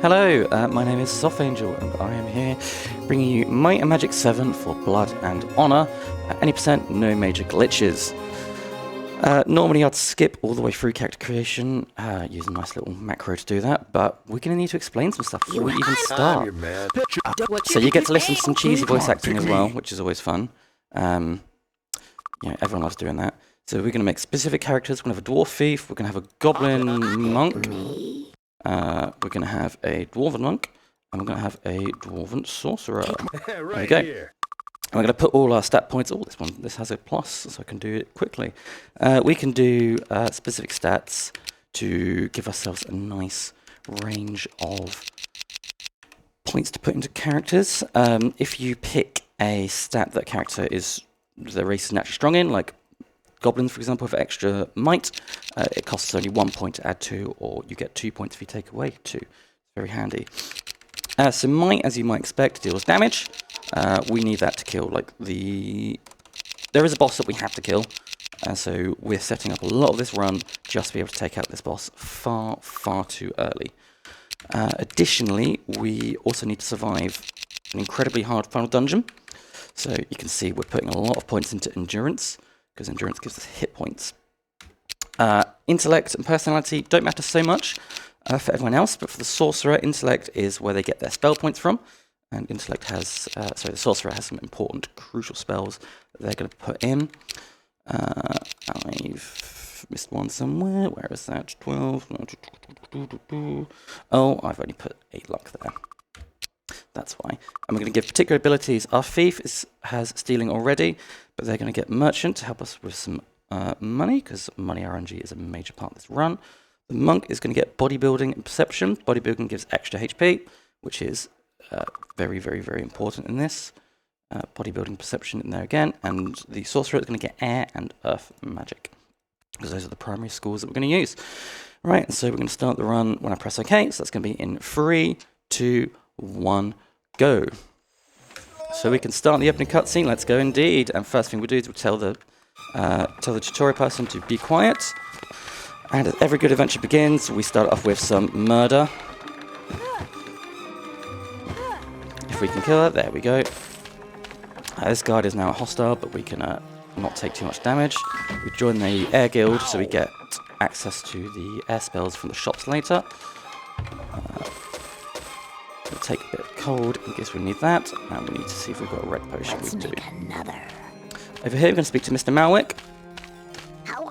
Hello, my name is Sothangel, and I am here bringing you Might and Magic 7 for Blood and Honor. At any percent, no major glitches. Normally I'd skip all the way through character creation, use a nice little macro to do that, but we're going to need to explain some stuff before we even start. So you get to listen to some cheesy voice acting as well, which is always fun. Everyone loves doing that. So we're going to make specific characters. We're going to have a Dwarf Thief, we're going to have a Goblin Monk, we're going to have a Dwarven Monk, and we're going to have a Dwarven Sorcerer. There we go. And we're going to put all our stat points. Oh, this has a plus, so I can do it quickly. We can do specific stats to give ourselves a nice range of points to put into characters. If you pick a stat that character the race is naturally strong in, like Goblins, for example, for extra might, it costs only 1 point to add to, or you get 2 points if you take away 2. Very handy. So might, as you might expect, deals damage. We need that to kill, there is a boss that we have to kill, so we're setting up a lot of this run just to be able to take out this boss far, far too early. Additionally, we also need to survive an incredibly hard final dungeon. So you can see we're putting a lot of points into endurance, because endurance gives us hit points. Intellect and personality don't matter so much for everyone else, but for the sorcerer, intellect is where they get their spell points from. And intellect has, the sorcerer has some important, crucial spells that they're going to put in. I've missed one somewhere. Where is that? 12. Oh, I've only put 8 luck there. That's why. And we're going to give particular abilities. Our thief has stealing already, but they're going to get merchant to help us with some money, because money RNG is a major part of this run. The monk is going to get bodybuilding and perception. Bodybuilding gives extra HP, which is very, very, very important in this. Bodybuilding, perception in there again. And the sorcerer is going to get air and earth magic, because those are the primary schools that we're going to use. Right, so we're going to start the run when I press OK. So that's going to be in 3, 2, 1, go. So we can start the opening cutscene. Let's go indeed. And first thing we do is we tell the tutorial person to be quiet. And as every good adventure begins, we start off with some murder. If we can kill her, there we go. This guard is now a hostile, but we can not take too much damage. We join the air guild, so we get access to the air spells from the shops later. We'll take a bit of cold in case we need that, and we need to see if we've got a red potion. We do. Over here, we're going to speak to Mr. Malwick.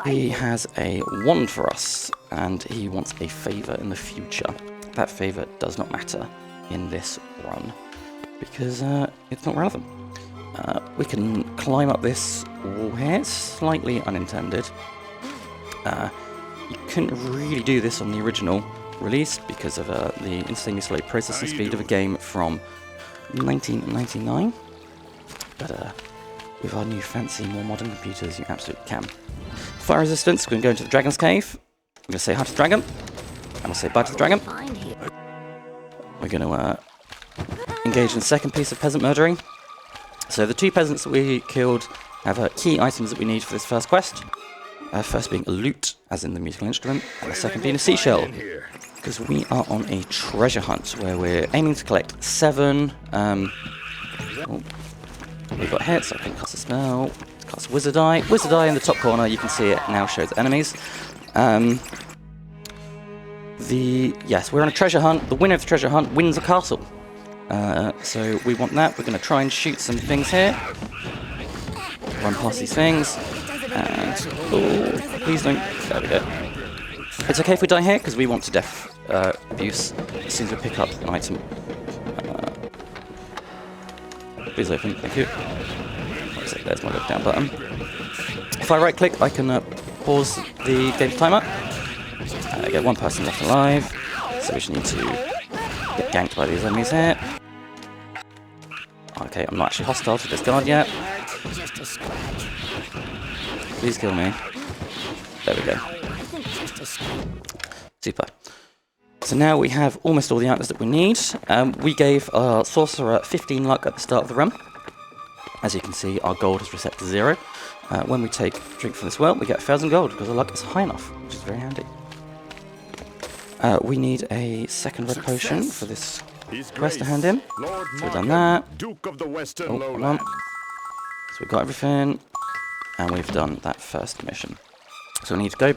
He has a wand for us, and he wants a favour in the future. That favour does not matter in this run, because it's not relevant. We can climb up this wall here. It's slightly unintended. You couldn't really do this on the original release because of the insanely slow processing speed of a game from 1999. But with our new fancy, more modern computers, you absolutely can. Fire resistance, we're going to go into the dragon's cave. We're going to say hi to the dragon, and we'll say bye to the dragon. We're going to engage in the second piece of peasant murdering. So the 2 peasants that we killed have key items that we need for this first quest. First being a lute, as in the musical instrument, and the second being a seashell, because we are on a treasure hunt where we're aiming to collect 7. We've got hits, so I can cast a spell, cast Wizard Eye. Wizard Eye in the top corner, you can see it now shows enemies. Yes, we're on a treasure hunt. The winner of the treasure hunt wins a castle. So we want that. We're going to try and shoot some things here. Run past these things. And, oh, please don't. There we go. It's okay if we die here, because we want to death abuse as soon as we pick up an item. Please open, thank you. There's my look down button. If I right click, I can pause the game timer. I get 1 person left alive, so we just need to get ganked by these enemies here. Okay, I'm not actually hostile to this guard yet. Please kill me. There we go. Super. So now we have almost all the answers that we need. We gave our sorcerer 15 luck at the start of the run. As you can see, our gold has reset to 0. When we take a drink from this well, we get 1,000 gold because our luck is high enough, which is very handy. We need a second red potion for this quest to hand in. So we've done that. Duke of the Western Oh, hold on. So we've got everything, and we've done that first mission. So we need to go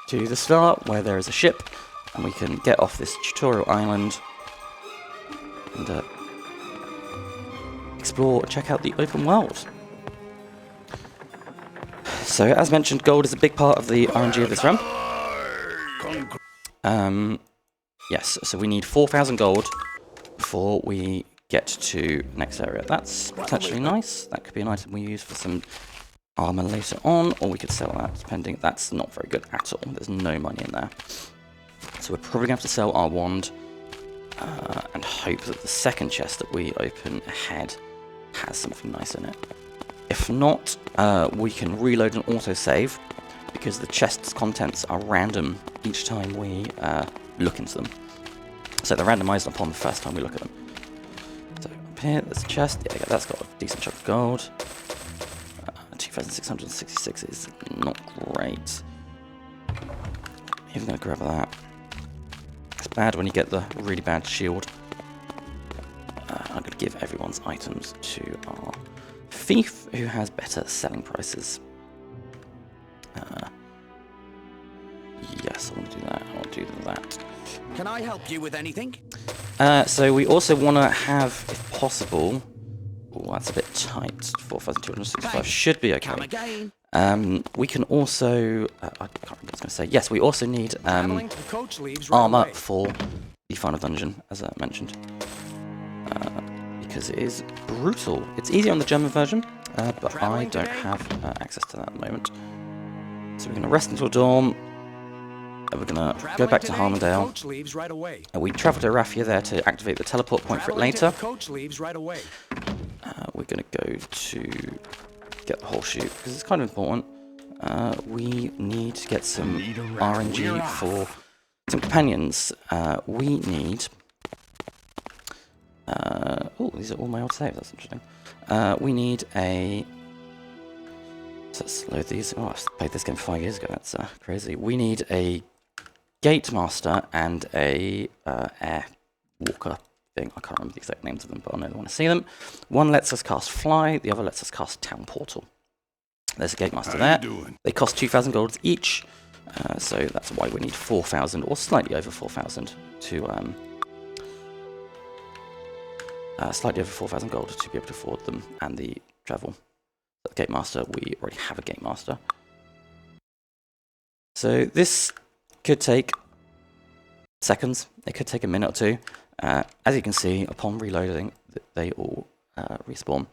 to the start where there is a ship, and we can get off this tutorial island and explore and check out the open world. So as mentioned, gold is a big part of the RNG of this run. Yes, so we need 4,000 gold before we get to next area. That's potentially nice. That could be an item we use for some armor later on, or we could sell that, depending. That's not very good at all. There's no money in there. So we're probably going to have to sell our wand and hope that the second chest that we open ahead has something nice in it. If not, we can reload and autosave, because the chest's contents are random each time we look into them. So they're randomized upon the first time we look at them. So up here, there's a chest. Yeah, that's got a decent chunk of gold. 2,666 is not great. Even gonna grab that. It's bad when you get the really bad shield. I'm gonna give everyone's items to our thief, who has better selling prices. Yes, I want to do that. I want to do that. Can I help you with anything? So we also want to have, if possible. Oh, that's a bit tight. 4,265 should be okay. Come again. We can also. I can't remember what I was going to say. Yes, we also need Coach leaves right armor away. for the final dungeon, as I mentioned, because it is brutal. It's easy on the German version, but I don't have access to that at the moment. So we're going to rest until dawn. We're going to go back to Harmondale. Coach leaves right away. We travel to Raffia there to activate the teleport point for it later. Coach leaves right away. We're going to go to get the horseshoe, because it's kind of important. We need to get some RNG for some companions. We need... oh, these are all my old saves, that's interesting. We need a... So let's load these. Oh, I played this game 5 years ago, that's crazy. We need a Gate Master and a Air Walker thing. I can't remember the exact names of them, but I know I want to see them. One lets us cast Fly, the other lets us cast Town Portal. There's a Gate Master there. They cost 2,000 gold each, so that's why we need 4,000 or slightly over 4,000 to slightly over 4,000 gold to be able to afford them and the travel. The Gate Master, we already have a Gate Master. So this could take seconds. It could take a minute or two. As you can see, upon reloading, they all respawn.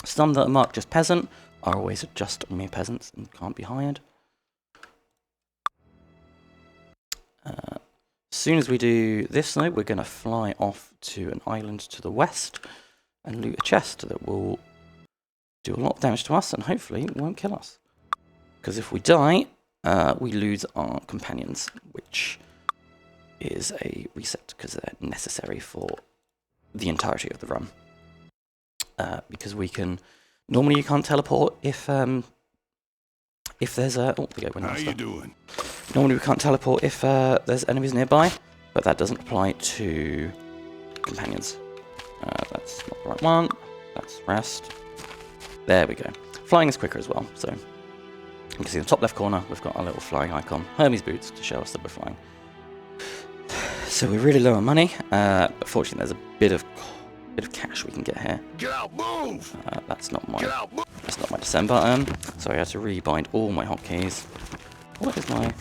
Some that are marked just peasant are always just mere peasants and can't be hired. As soon as we do this though, we're going to fly off to an island to the west and loot a chest that will do a lot of damage to us and hopefully won't kill us. Because if we die, we lose our companions, which is a reset because they're necessary for the entirety of the run. Because we can... Normally you can't teleport if there's a... Oh, there we go. How you doing? Normally we can't teleport if there's enemies nearby, but that doesn't apply to companions. That's not the right one. That's rest. There we go. Flying is quicker as well, so... You can see in the top left corner, we've got our little flying icon. Hermes boots to show us that we're flying. So we're really low on money, but fortunately there's a bit of cash we can get here. Get out, move! That's not my descend button. So I had to rebind all my hotkeys. What is my...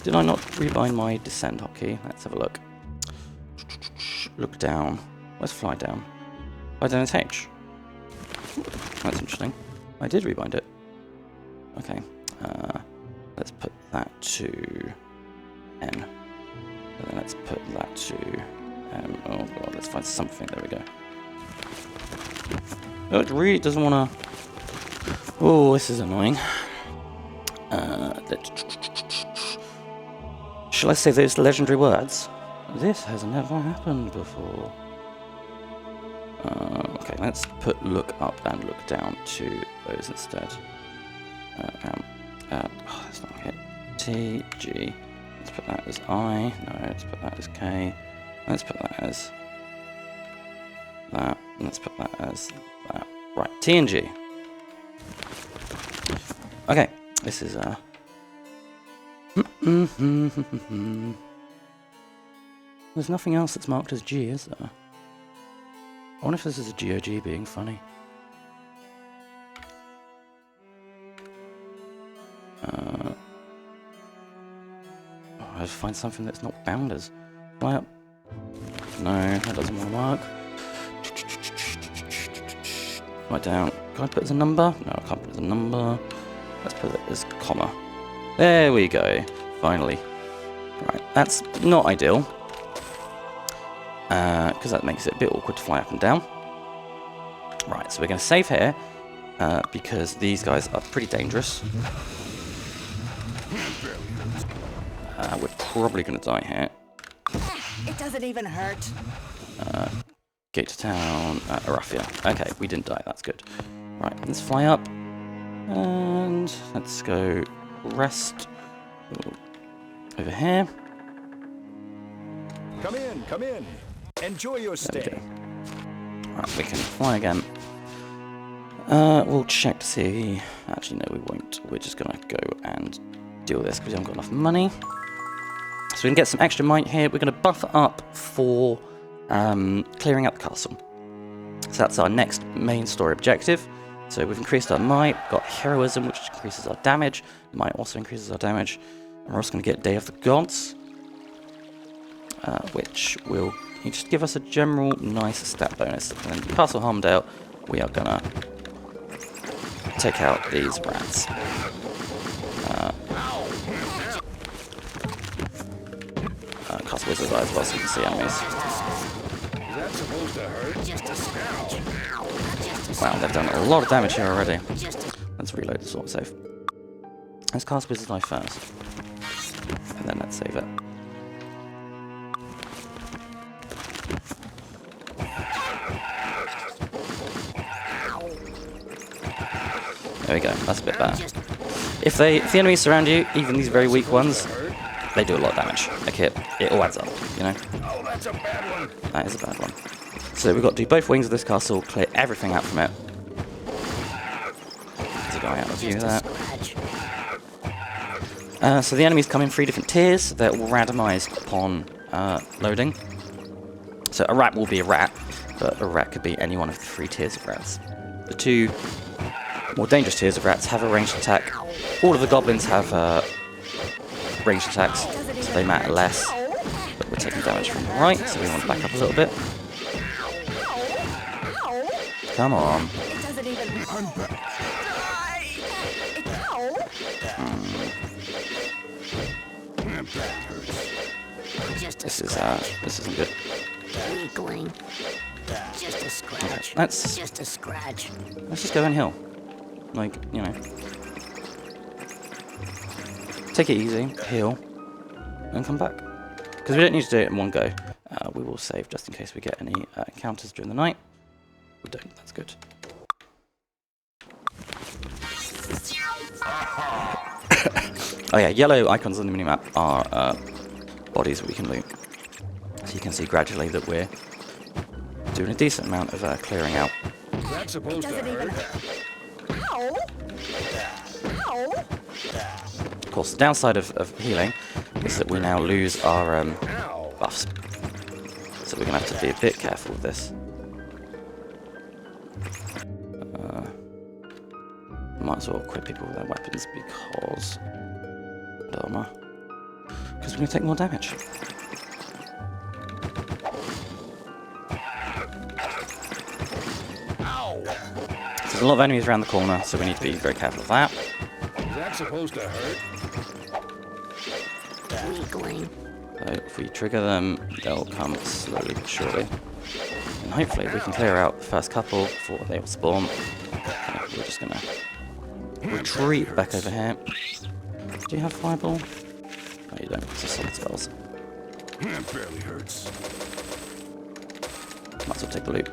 Did I not rebind my descend hotkey? Let's have a look. Look down. Where's fly down? Fly down is H. That's interesting. I did rebind it. Okay. Let's put that to N. And then let's put that to oh god, let's find something. There we go. Oh, it really doesn't want to... Oh, this is annoying. Shall I say those legendary words? This has never happened before. Okay, let's put look up and look down to those instead. Oh, that's not it. T, G, Let's put that as I. No, let's put that as K. Let's put that as that. And let's put that as that. Right, T and G. Okay, this is There's nothing else that's marked as G, is there? I wonder if this is a GOG being funny. I have to find something that's not bounders. Fly up. No, that doesn't want to work. Write down. Can I put it as a number? No, I can't put it as a number. Let's put it as comma. There we go. Finally. Right, that's not ideal. Because that makes it a bit awkward to fly up and down. Right, so we're going to save here. Because these guys are pretty dangerous. We're probably going to die here. It doesn't even hurt. Gate to town, Arafia. Okay, we didn't die, that's good. Right, let's fly up. And let's go rest over here. Come in. Enjoy your stay. Right, we can fly again. We'll check to see. Actually, no, we won't. We're just going to go and deal with this because we haven't got enough money. So we can get some extra might here. We're going to buff up for clearing out the castle. So that's our next main story objective. So we've increased our might, got heroism, which increases our damage. Might also increases our damage. And we're also going to get Day of the Gods, which will just give us a general nice stat bonus. And then Castle Harmondale, we are going to take out these rats. Cast Wizard's Eye as well, so you can see enemies. Is that supposed to hurt? Wow, they've done a lot of damage here already. Let's reload the sword save. Let's cast Wizard's Eye first. And then let's save it. There we go, that's a bit better. If the enemies surround you, even these very weak ones, they do a lot of damage. Okay, it all adds up, you know? Oh, that's a bad one. That is a bad one. So we've got to do both wings of this castle, clear everything out from it. There's a guy out of view there. So the enemies come in 3 different tiers. They're all randomized upon loading. So a rat will be a rat, but a rat could be any one of the 3 tiers of rats. The 2 more dangerous tiers of rats have a ranged attack. All of the goblins have ranged attacks, so they matter less. But we're taking damage from the right, so we want to back up a little bit. Come on. It doesn't even hurt. This isn't good. Weakling. Just a scratch. Okay, let's Just a scratch. just go and heal. Like, you know. Take it easy, heal, and come back. Because we don't need to do it in one go. We will save just in case we get any encounters during the night. We don't, that's good. Oh yeah, yellow icons on the minimap are bodies that we can loot. So you can see gradually that we're doing a decent amount of clearing out. Is that supposed to hurt? Of course, the downside of healing is that we now lose our buffs. So we're going to have to be a bit careful with this. Might as well equip people with their weapons because... armor. Because we're going to take more damage. There's a lot of enemies around the corner, so we need to be very careful of that. Is that supposed to hurt? Weakling. So if we trigger them, they'll come slowly but surely. And hopefully we can clear out the first couple before they all spawn. We're just going to retreat back over here. Do you have Fireball? No, you don't. It's just solid spells. That barely hurts. Might as well take the loot.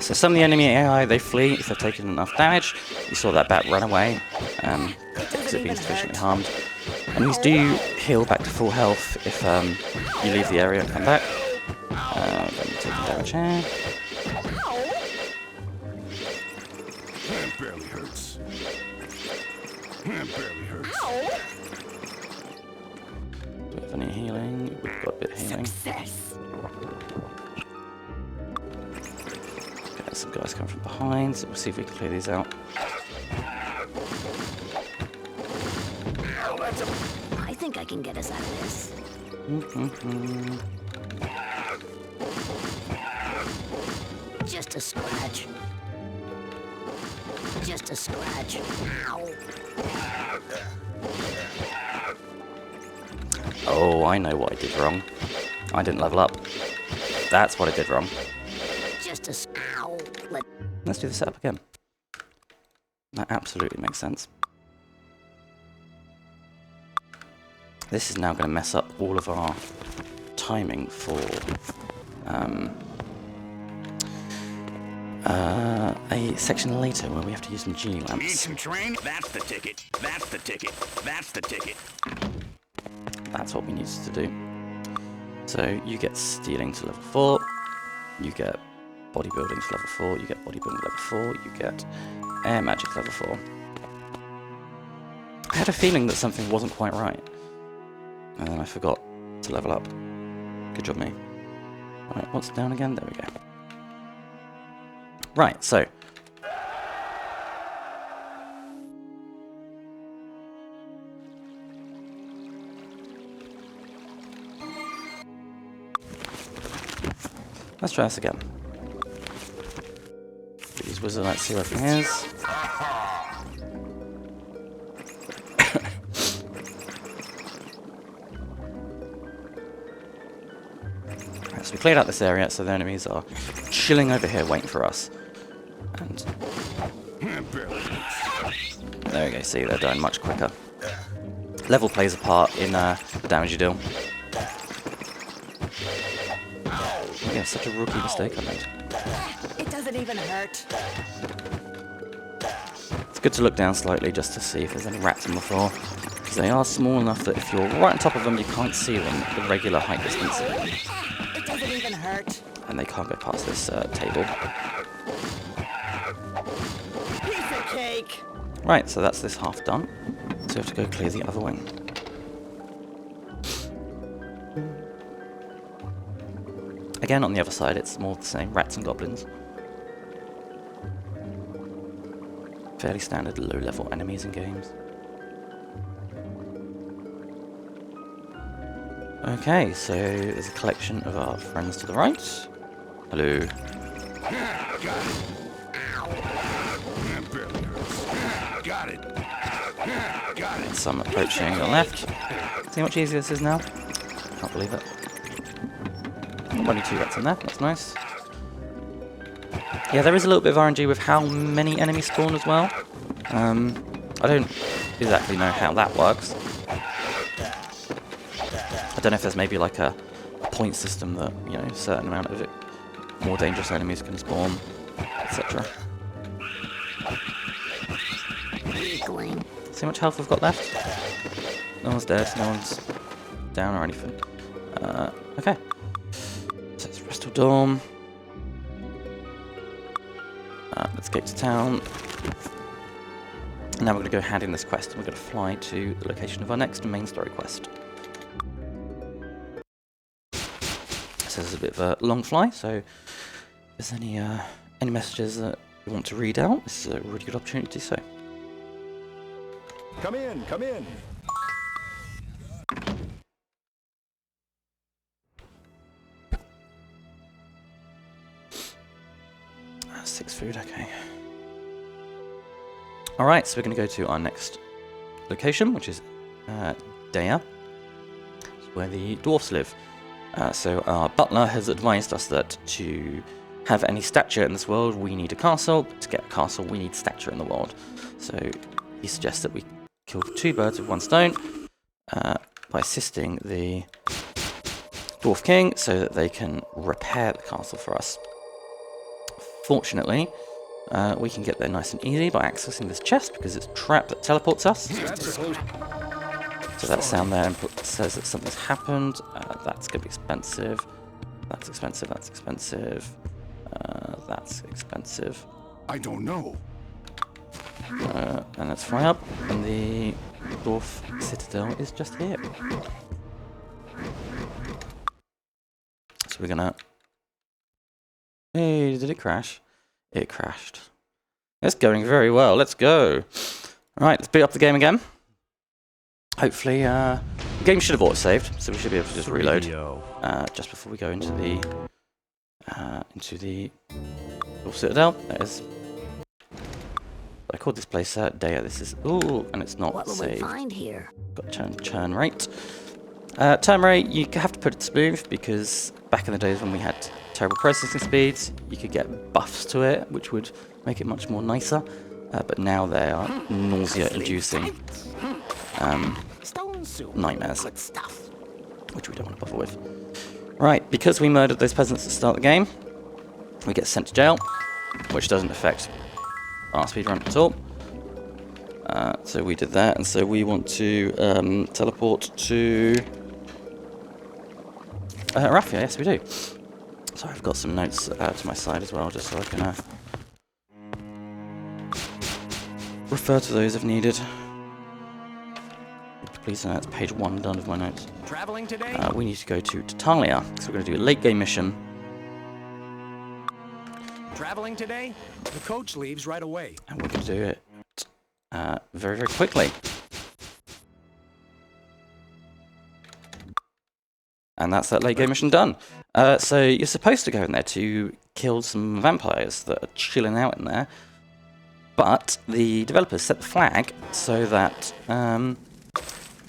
So some of the enemy AI, they flee if they've taken enough damage. you saw that bat run away because it being sufficiently harmed. Enemies do heal back to full health if you leave the area and come back. Then you take damage here. That barely hurts. That barely hurts. Do we have any healing? We've got a bit of healing. Success. Okay, some guys come from behind, so we'll see if we can clear these out. I think I can get us out of this. Just a scratch. Just a scratch. Ow. Oh, I know what I did wrong. I didn't level up. That's what I did wrong. Just a ow. Let's do the setup again. That absolutely makes sense. This is now going to mess up all of our timing for a section later where we have to use some Genie Need lamps. some train? That's the ticket. That's the ticket. That's the ticket. That's what we needed to do. So you get stealing to level 4, you get bodybuilding to level 4, you get bodybuilding level 4, you get air magic level 4. I had a feeling that something wasn't quite right. And then I forgot to level up. Good job me. Alright, what's down again? There we go. Right, so. Let's try this again. Use wizard, let's see where everything is. So we cleared out this area, so the enemies are chilling over here waiting for us. And there we go, see, they're dying much quicker. Level plays a part in the damage you deal. Yeah, such a rookie mistake I made. It doesn't even hurt. It's good to look down slightly just to see if there's any rats on the floor, because they are small enough that if you're right on top of them, you can't see them at the regular height distance. It doesn't even hurt. And they can't go past this table. Piece of cake. Right, so that's this half done. So we have to go clear the other wing. Again, on the other side, it's more the same, rats and goblins. Fairly standard low-level enemies in games. Okay, so there's a collection of our friends to the right. Hello. Got it. Got it. Some approaching on the left. See how much easier this is now? Can't believe it. Only 2 rats in there, that's nice. Yeah, there is a little bit of RNG with how many enemies spawn as well. I don't exactly know how that works. I don't know if there's maybe like a point system that, you know, a certain amount of more dangerous enemies can spawn, etc. Weakling. See how much health we've got left? No one's dead, no one's down or anything. Okay. So it's Restal Dorm. Let's go to town. Now we're going to go hand in this quest and we're going to fly to the location of our next main story quest. So this is a bit of a long fly, so if there's any messages that you want to read out, this is a really good opportunity to do so. Come in, come in. 6 food, okay. Alright, so we're going to go to our next location, which is Dea, where the dwarfs live. So our butler has advised us that to have any stature in this world, we need a castle. But to get a castle, we need stature in the world. So he suggests that we kill 2 birds with 1 stone by assisting the dwarf king so that they can repair the castle for us. Fortunately, We can get there nice and easy by accessing this chest because it's a trap that teleports us. So that sound there says that something's happened. That's going to be expensive. That's expensive. That's expensive. That's expensive. I don't know. And let's fly up. And the Dwarf Citadel is just here. So we're gonna... Hey, did it crash? It crashed. It's going very well. Let's go. Right, let's beat up the game again. Hopefully, the game should have auto-saved, so we should be able to just reload just before we go into the Dwarf Citadel. There it is. I called this place Dea. This is and it's not What will saved. we find here? Got turn rate. Turn rate, you have to put it smooth because back in the days when we had terrible processing speeds, you could get buffs to it, which would make it much more nicer. But now they are nausea-inducing nightmares, Good stuff. which we don't want to bother with. Right, because we murdered those peasants at the start of the game, we get sent to jail, which doesn't affect our speedrun at all. So we did that, and so we want to teleport to Raffia. Yes, we do. So I've got some notes to my side as well, just so I can refer to those if needed. Please, that's page 1 done of my notes. Traveling today? We need to go to Tatalia, so we're going to do a late game mission. Traveling today? The coach leaves right away. And we're going to do it very, very quickly. And that's that late game mission done. So you're supposed to go in there to kill some vampires that are chilling out in there. But the developers set the flag so that,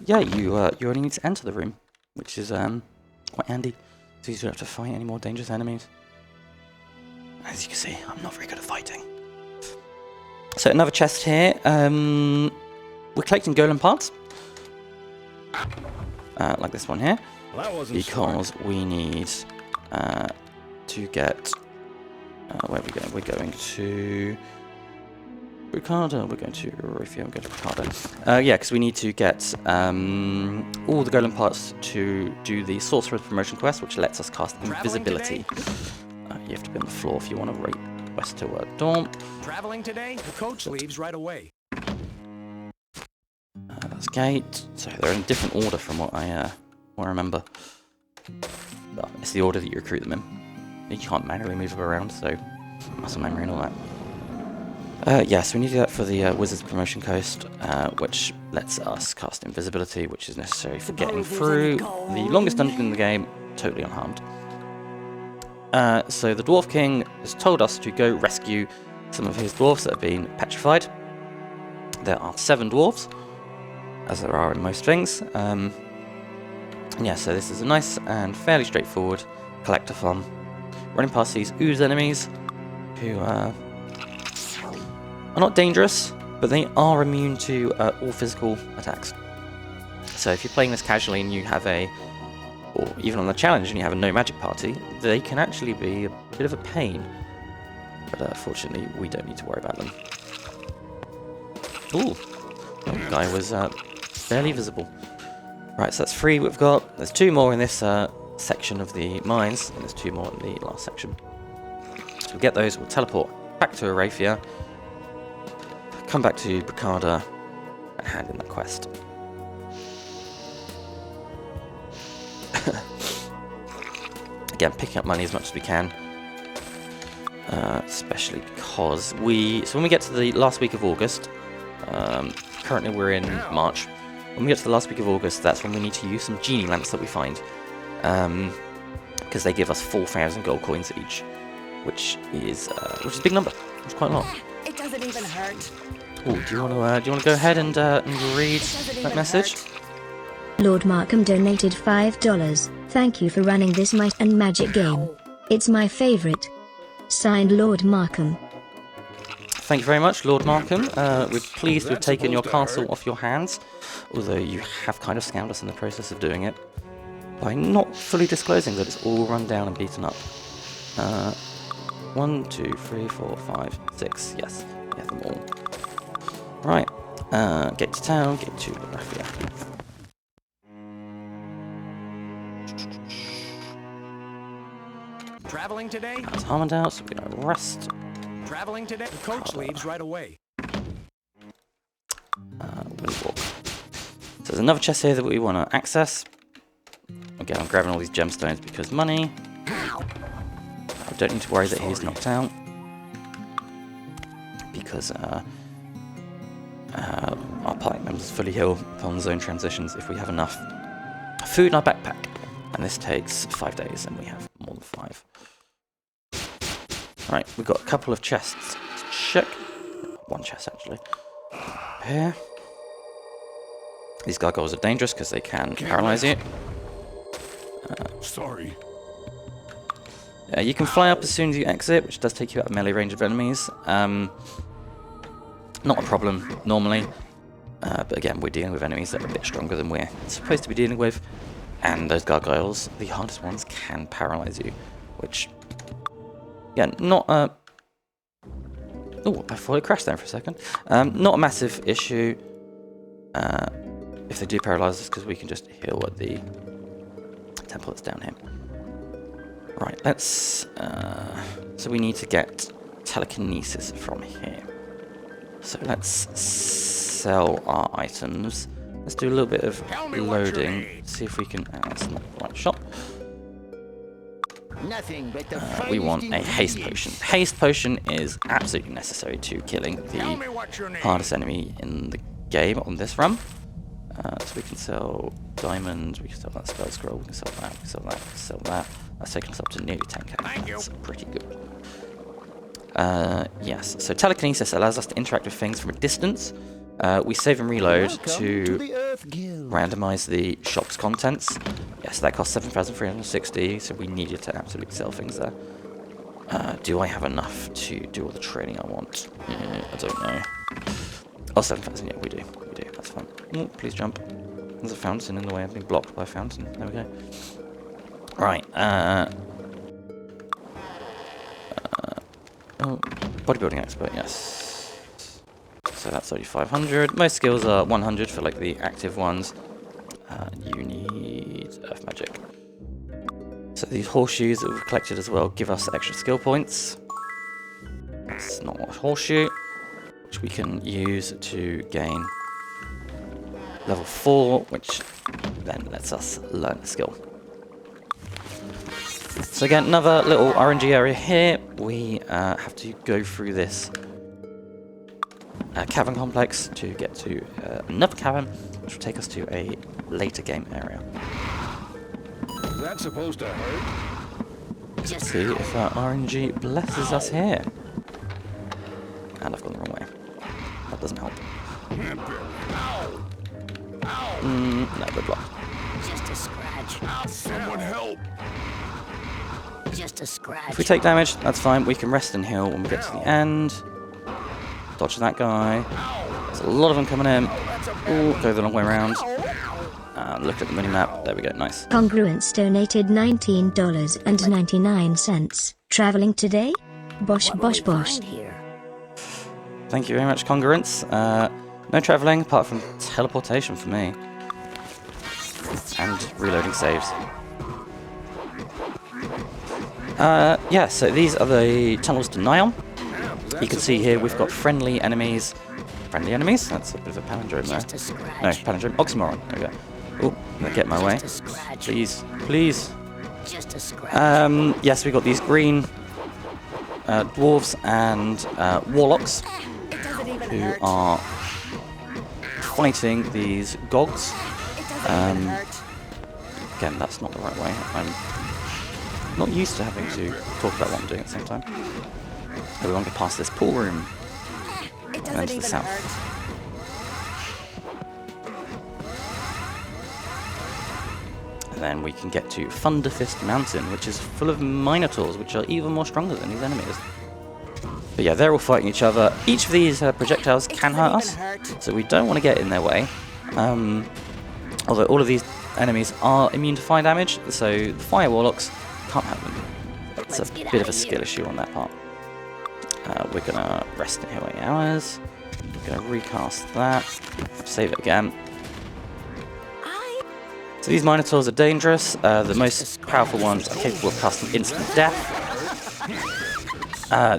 yeah, you only need to enter the room, which is quite handy. So you don't have to fight any more dangerous enemies. As you can see, I'm not very good at fighting. So another chest here. We're collecting Golem parts, like this one here, because we need to get. Where are we going? We're going to Ricardo. We're going to Rufio. We're going to Ricardo. Yeah, because we need to get all the Golem parts to do the Sorcerer promotion quest, which lets us cast invisibility. You have to be on the floor if you want to rate west to Dawn. Traveling today? The coach leaves right away. That's gate. So they're in a different order from what I remember. But it's the order that you recruit them in. You can't manually move them around, so muscle memory and all that. Yeah, so we need to do that for the Wizard's Promotion Coast, which lets us cast invisibility, which is necessary for getting through the longest dungeon in the game, totally unharmed. So the Dwarf King has told us to go rescue some of his dwarves that have been petrified. There are 7 dwarves, as there are in most things. Yeah, so this is a nice and fairly straightforward collectathon. Running past these ooze enemies, who are not dangerous, but they are immune to all physical attacks. So if you're playing this casually and you have or even on the challenge and you have a no magic party, they can actually be a bit of a pain. But fortunately, we don't need to worry about them. Ooh, that guy was barely visible. Right, so that's 3 we've got. There's 2 more in this section of the mines, and there's 2 more in the last section. So we'll get those, we'll teleport back to Arafia, come back to Bricada, and hand in that quest. Again, picking up money as much as we can, especially because so when we get to the last week of August, currently we're in March, when we get to the last week of August, that's when we need to use some Genie lamps that we find, because they give us 4,000 gold coins each, which is a big number. It's quite a lot. It doesn't even hurt. Oh, do you want to go ahead and read that message? Lord Markham donated $5. Thank you for running this might and magic game. It's my favorite. Signed, Lord Markham. Thank you very much, Lord Markham. We're pleased to have taken your castle off your hands, although you have kind of scammed us in the process of doing it by not fully disclosing that it's all run down and beaten up. 1, 2, 3, 4, 5, 6. Yes, we have them all. Right. Get to town. Get to Raffia. Traveling today? That's Harmondale, so we're gonna rest. Traveling today? The coach leaves right away. Windwalk. So there's another chest here that we want to access. Again, I'm grabbing all these gemstones because money. I don't need to worry that he's knocked out. Because our party members fully heal upon zone transitions if we have enough food in our backpack. And this takes 5 days, and we have more than 5. Right, we've got a couple of chests to check. One chest, actually. Here. These gargoyles are dangerous because they can paralyze you. Sorry. You can fly up as soon as you exit, which does take you out of melee range of enemies. Not a problem, normally. But again, we're dealing with enemies that are a bit stronger than we're supposed to be dealing with. And those gargoyles, the hardest ones, can paralyze you. Which, yeah, not a... Oh, I thought it crashed there for a second. Not a massive issue. If they do paralyze us, because we can just heal at the temple that's down here. Right, let's... so we need to get telekinesis from here. So let's sell our items. Let's do a little bit of loading. See if we can... that's not the right shop. Nothing but the We want a haste potion. Haste potion is absolutely necessary to killing the hardest enemy in the game on this run. So we can sell diamonds, we can sell that spell scroll, we can sell that, we can sell that, we can sell that. That's taken us up to nearly 10k. That's pretty good. Yes, so telekinesis allows us to interact with things from a distance. We save and reload to randomize the shop's contents. Yes, that costs 7,360, so we needed to absolutely sell things there. Do I have enough to do all the trading I want? I don't know. Oh, 7,000, yeah, we do. We do, that's fine. Oh, please jump. There's a fountain in the way. I've been blocked by a fountain. There we go. Right, oh, bodybuilding expert, yes. So that's only 500. Most skills are 100 for like the active ones. You need earth magic. So these horseshoes that we've collected as well give us extra skill points. That's not a horseshoe, which we can use to gain level 4, which then lets us learn a skill. So again, another little RNG area here. We have to go through this cavern complex to get to another cavern, which will take us to a later game area. Is that supposed to hurt? Let's see if our RNG blesses us here. And I've gone the wrong way. That doesn't help. No, we're blocked. Just a scratch. Someone help! Just a scratch. If we take damage, that's fine. We can rest and heal when we get to the end. Dodge that guy. There's a lot of them coming in. Ooh, go the long way around. Look at the mini-map. There we go, nice. Congruence donated $19.99. Traveling today? Bosh, bosh, bosh. Here. Thank you very much, Congruence. No travelling apart from teleportation for me. And reloading saves. Yeah, so these are the tunnels to Nion. You can see here we've got friendly enemies. Friendly enemies? That's a bit of a palindrome there. No, palindrome. Oxymoron. There we go. Oh, I'm gonna get my way. Please, please. Just a scratch. Yes, we've got these green dwarves and warlocks It doesn't even who hurt. are fighting these gogs. It doesn't even hurt. Again, that's not the right way. I'm not used to having to talk about what I'm doing at the same time. So we want to get past this pool room It and then doesn't to the even south. hurt. And then we can get to Thunderfist Mountain, which is full of minotaurs, which are even more stronger than these enemies. But yeah, they're all fighting each other. Each of these projectiles can hurt us, so we don't want to get in their way. Although all of these enemies are immune to fire damage, so the fire warlocks can't have them. It's a bit of a skill issue on that part. We're gonna rest in here 8 hours. We're gonna recast that. Save it again. So these Minotaurs are dangerous. The most powerful ones are capable of casting instant death.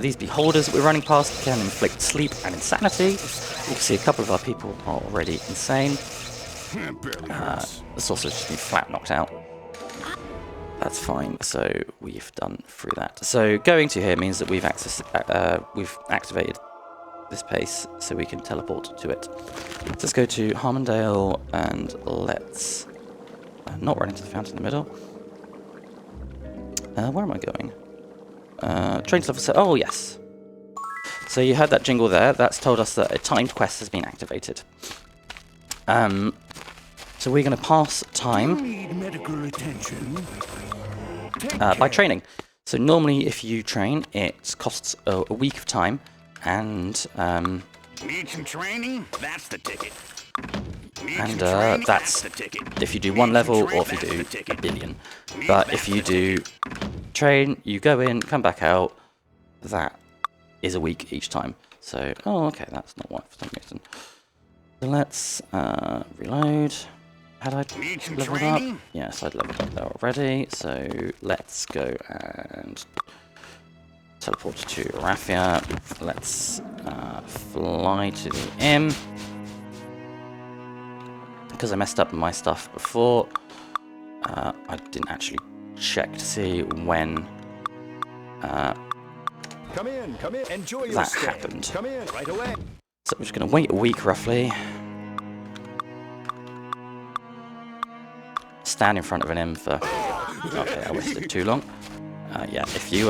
These Beholders that we're running past can inflict sleep and insanity. You can see a couple of our people are already insane. The Sorcerer's just been flat knocked out. That's fine, so we've done through that. So going to here means that we've activated this place so we can teleport to it. So let's go to Harmondale and let's not run into the fountain in the middle. Where am I going? Train to level set. Oh, yes. So you heard that jingle there. That's told us that a timed quest has been activated. So we're going to pass time by training. So normally if you train, it costs a week of time, and Need some training? That's the ticket. that's if you do one level or if you do a billion. But if you do train, you go in, come back out, that is a week each time. So, oh, okay, that's not what for some reason. So let's reload. Had I leveled up? Yes, I'd leveled up there already. So let's go and teleport to Raffia. Let's fly to the inn. Because I messed up my stuff before, I didn't actually check to see when Come in, enjoy your that stay. happened. Come in right away. So I'm just going to wait a week roughly. Stand in front of an inn for... Okay, I wasted too long. Yeah, if you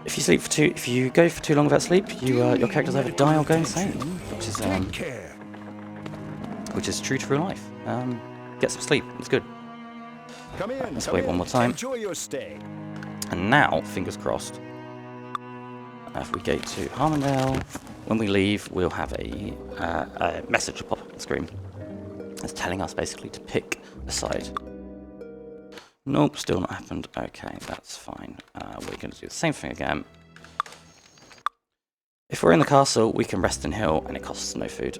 sleep for if you go for too long without sleep, your characters either die or go insane, which is true to real life. Get some sleep. It's good. Come in, Let's wait one more time. Enjoy your stay. And now, fingers crossed, if we go to Harmondale, when we leave, we'll have a message pop up on the screen. It's telling us basically to pick a side. Nope, still not happened. Okay, that's fine. We're going to do the same thing again. If we're in the castle, we can rest in hill, and it costs no food.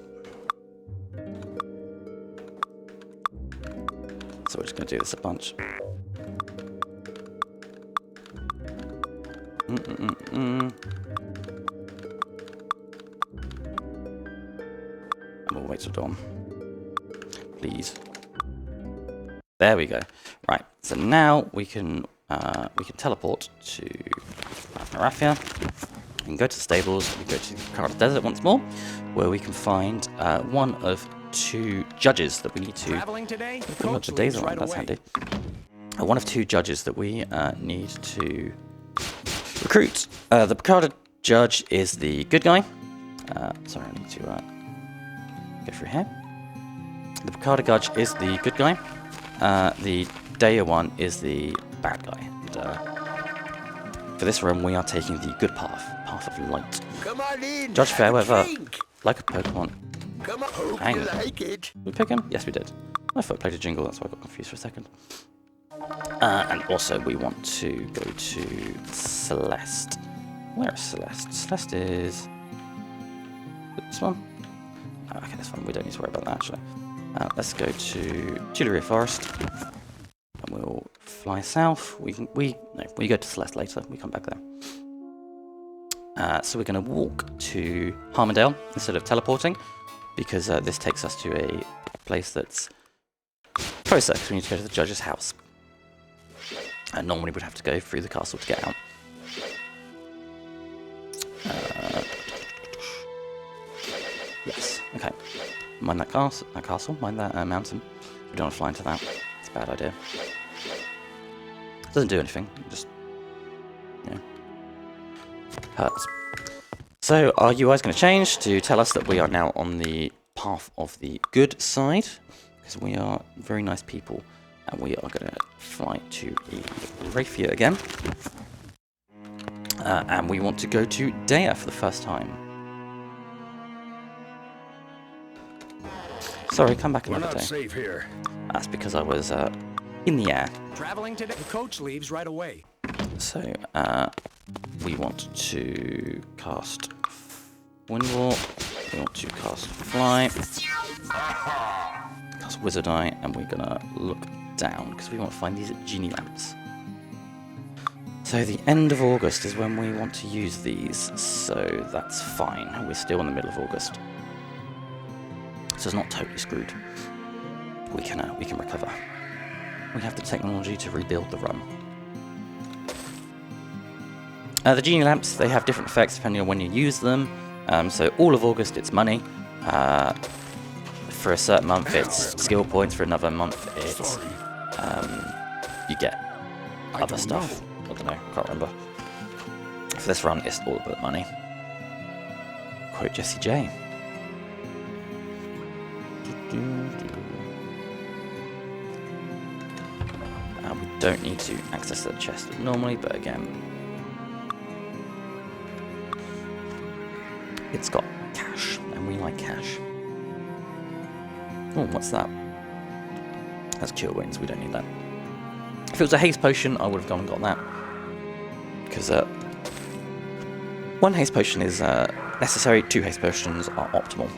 So we're just going to do this a bunch. And we'll wait till dawn. Please. There we go. Right. So now we can teleport to Raffia. We can go to the stables. We go to the Current Desert once more, where we can find one of 2 judges that we need to. Traveling today? The Look, coach the days leaves are on. right That's away. handy. One of 2 judges that we need to recruit. The Picarda judge is the good guy. Sorry, I need to go through here. The Picarda judge is the good guy. The Daya one is the bad guy. And, for this run, we are taking the good path of light. Come on in. Judge have a Fairweather, drink. like a Pokemon. Come on. Hope Hang you on. like it. Did we pick him? Yes, we did. I thought I played a jingle, that's why I got confused for a second. And also, we want to go to Celeste. Where is Celeste? Celeste is... this one? Oh, okay, this one. We don't need to worry about that, actually. Let's go to Tuileries Forest. And we'll fly south. We go to Celeste later. We come back there. So we're going to walk to Harmondale instead of teleporting, because this takes us to a place that's closer, because we need to go to the judge's house. And normally we'd have to go through the castle to get out. Yes, okay. Mind that castle, mind that mountain. We don't want to fly into that. It's a bad idea. Doesn't do anything, it just, you know, hurts. So our UI is going to change to tell us that we are now on the path of the good side, because we are very nice people, and we are going to fly to Raffia again. And we want to go to Daya for the first time. Sorry, come back another day. Safe here. That's because I was in the air. Traveling today? The coach leaves right away. So, we want to cast Windwall. We want to cast Fly. Cast Wizard Eye, and we're gonna look down because we want to find these Genie lamps. So the end of August is when we want to use these, so that's fine. We're still in the middle of August, so it's not totally screwed. We can recover. We have the technology to rebuild the run. The Genie lamps, they have different effects depending on when you use them. So all of August it's money. For a certain month it's skill points. For another month it's you get other stuff. I don't know, can't remember. For this run it's all about money. Quote Jesse J. We don't need to access the chest normally, but again, it's got cash, and we like cash. Oh, what's that? That's cure wounds, we don't need that. If it was a haste potion, I would have gone and got that. Because one haste potion is necessary, 2 haste potions are optimal.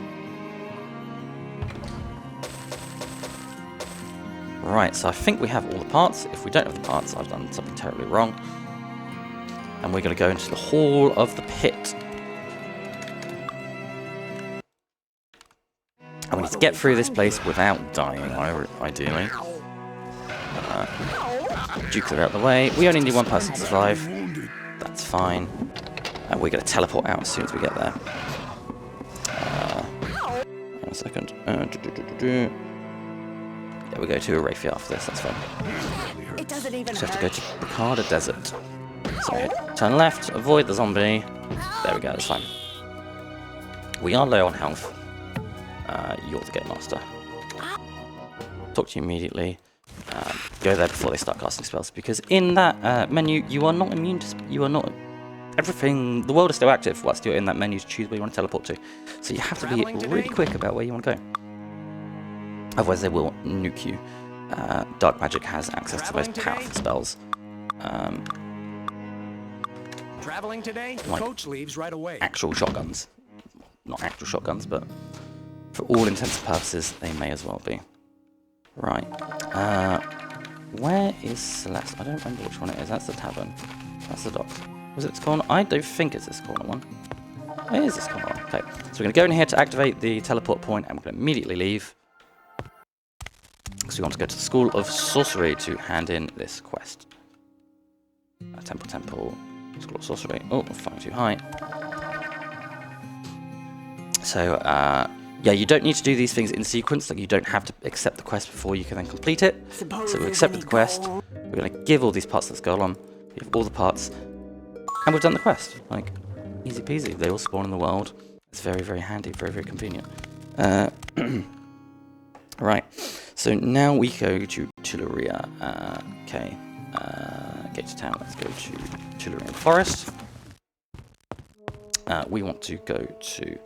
Right, so I think we have all the parts. If we don't have the parts, I've done something terribly wrong. And we're going to go into the Hall of the Pit. And we need to get through this place without dying, ideally. Duke are out of the way. We only need one person to survive. That's fine. And we're going to teleport out as soon as we get there. Hang on a second. Yeah, we go to a Raphia after this, that's fine. It doesn't even Just have to go hurt. to Bacada Desert. So, turn left, avoid the zombie. There we go, that's fine. We are low on health. You're the Game Master. Talk to you immediately. Go there before they start casting spells, because in that menu, you are not immune to... You are not... Everything... The world is still active whilst you're in that menu to choose where you want to teleport to. So you have to be really quick about where you want to go. Otherwise they will nuke you. Dark magic has access to the most powerful spells. Traveling today? The Like coach leaves right away. actual shotguns. Not actual shotguns, but for all intents and purposes, they may as well be. Right. Where is Celeste? I don't remember which one it is. That's the tavern. That's the docks. Was it this corner? I don't think it's this corner one. It is this corner one. Okay. So we're going to go in here to activate the teleport point, and we're going to immediately leave. Because we want to go to the School of Sorcery to hand in this quest. Temple, School of Sorcery. Oh, I'm flying too high. So, yeah, you don't need to do these things in sequence. Like, you don't have to accept the quest before you can then complete it. So we've accepted the quest. We're going to give all these parts to this Golem. We have all the parts. And we've done the quest. Like, easy peasy. They all spawn in the world. It's very, very handy. Very, very convenient. Right. So now we go to Tularia. Okay. Get to town. Let's go to Tularian Forest. We want to go to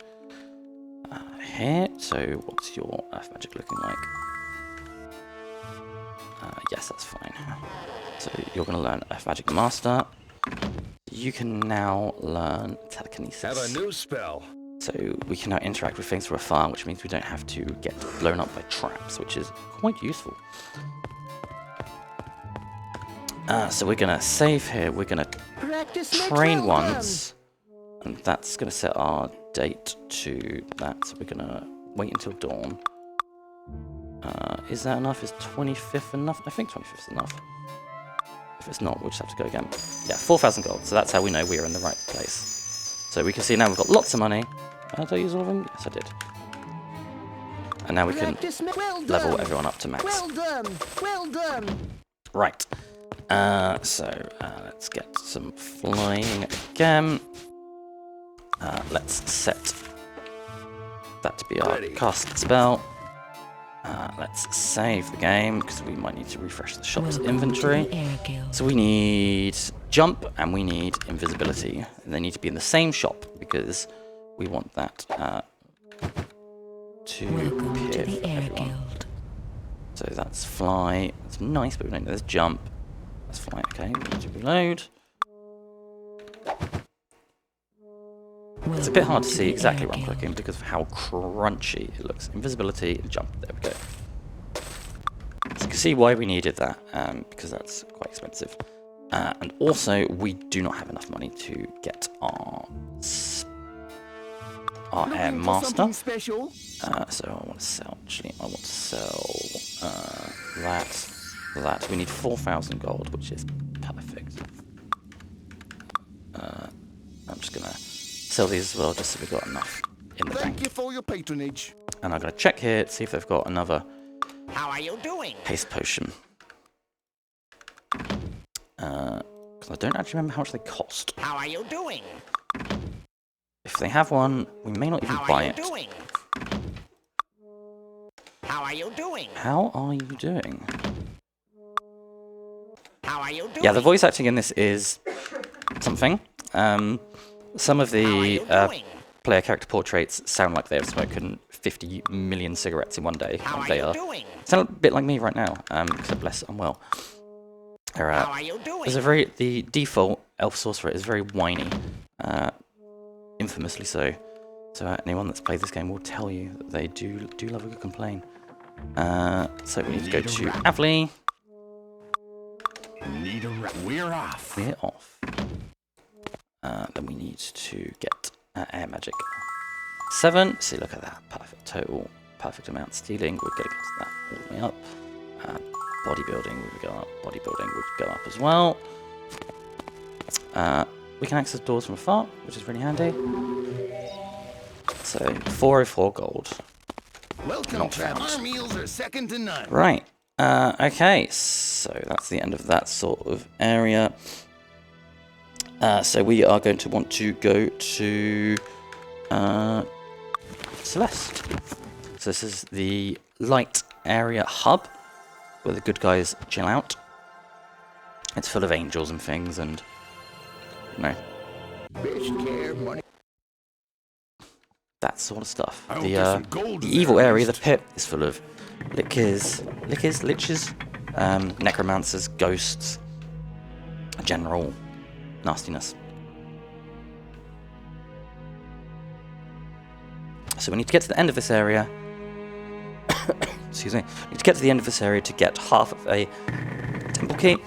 here. So what's your Earth magic looking like? Yes, that's fine. So you're going to learn Earth Magic Master. You can now learn Telekinesis. Have a new spell. So we can now interact with things through a fire, which means we don't have to get blown up by traps, which is quite useful. So we're going to save here. We're going to train once. And that's going to set our date to that. So we're going to wait until dawn. Is that enough? Is 25th enough? I think 25th is enough. If it's not, we'll just have to go again. Yeah, 4,000 gold. So that's how we know we are in the right place. So we can see now we've got lots of money. Did I use all of them? Yes, I did. And now we can level everyone up to max. Well done. Well done. Right. So let's get some flying again. Let's set that to be our cast spell. Let's save the game because we might need to refresh the shop's inventory. So we need jump and we need invisibility. And they need to be in the same shop because we want that to appear for everyone. So that's fly. That's nice, but we don't know there's jump. That's fly. Okay, we need to reload. It's a bit hard to see exactly where I'm clicking because of how crunchy it looks. Invisibility, jump, there we go. So you can see why we needed that, because that's quite expensive. And also, we do not have enough money to get our Air Master. Special? So I want to sell, actually, I want to sell that. We need 4,000 gold, which is perfect. I'm just going to sell these as well, just so we've got enough in the bank. Thank you for your patronage. And I'm going to check here to see if they've got another How are you doing? haste potion. Because I don't actually remember how much they cost. How are you doing? If they have one, we may not even How buy are you it. doing? How are you doing? How are you doing? How are you doing? Yeah, the voice acting in this is something. Some of How are the you doing? player character portraits sound like they've spoken 50 million cigarettes in one day. How And are they you are doing? sound a bit like me right now, except less unwell. They're, How are you doing? the default elf sorcerer is very whiny, infamously so. So anyone that's played this game will tell you that they do love a good complain. So we need to go to Avli. We're off. We're off. Then we need to get air magic 7. See, look at that, perfect total, perfect amount. Stealing, we're gonna get to that all the way up. Bodybuilding would go up. Bodybuilding would go up as well. We can access doors from afar, which is really handy. So 404 gold. Welcome, Not travelers. found. Our meals are second to none. Right. Okay. So that's the end of that sort of area. So we are going to want to go to Celeste. So this is the light area hub where the good guys chill out. It's full of angels and things, and you know, Fish care, money. that sort of stuff. I hope The there's some gold in evil there at area, the least. pit, is full of liches, necromancers, ghosts, general nastiness. So we need to get to the end of this area. Excuse me. We need to get to the end of this area to get half of a temple key.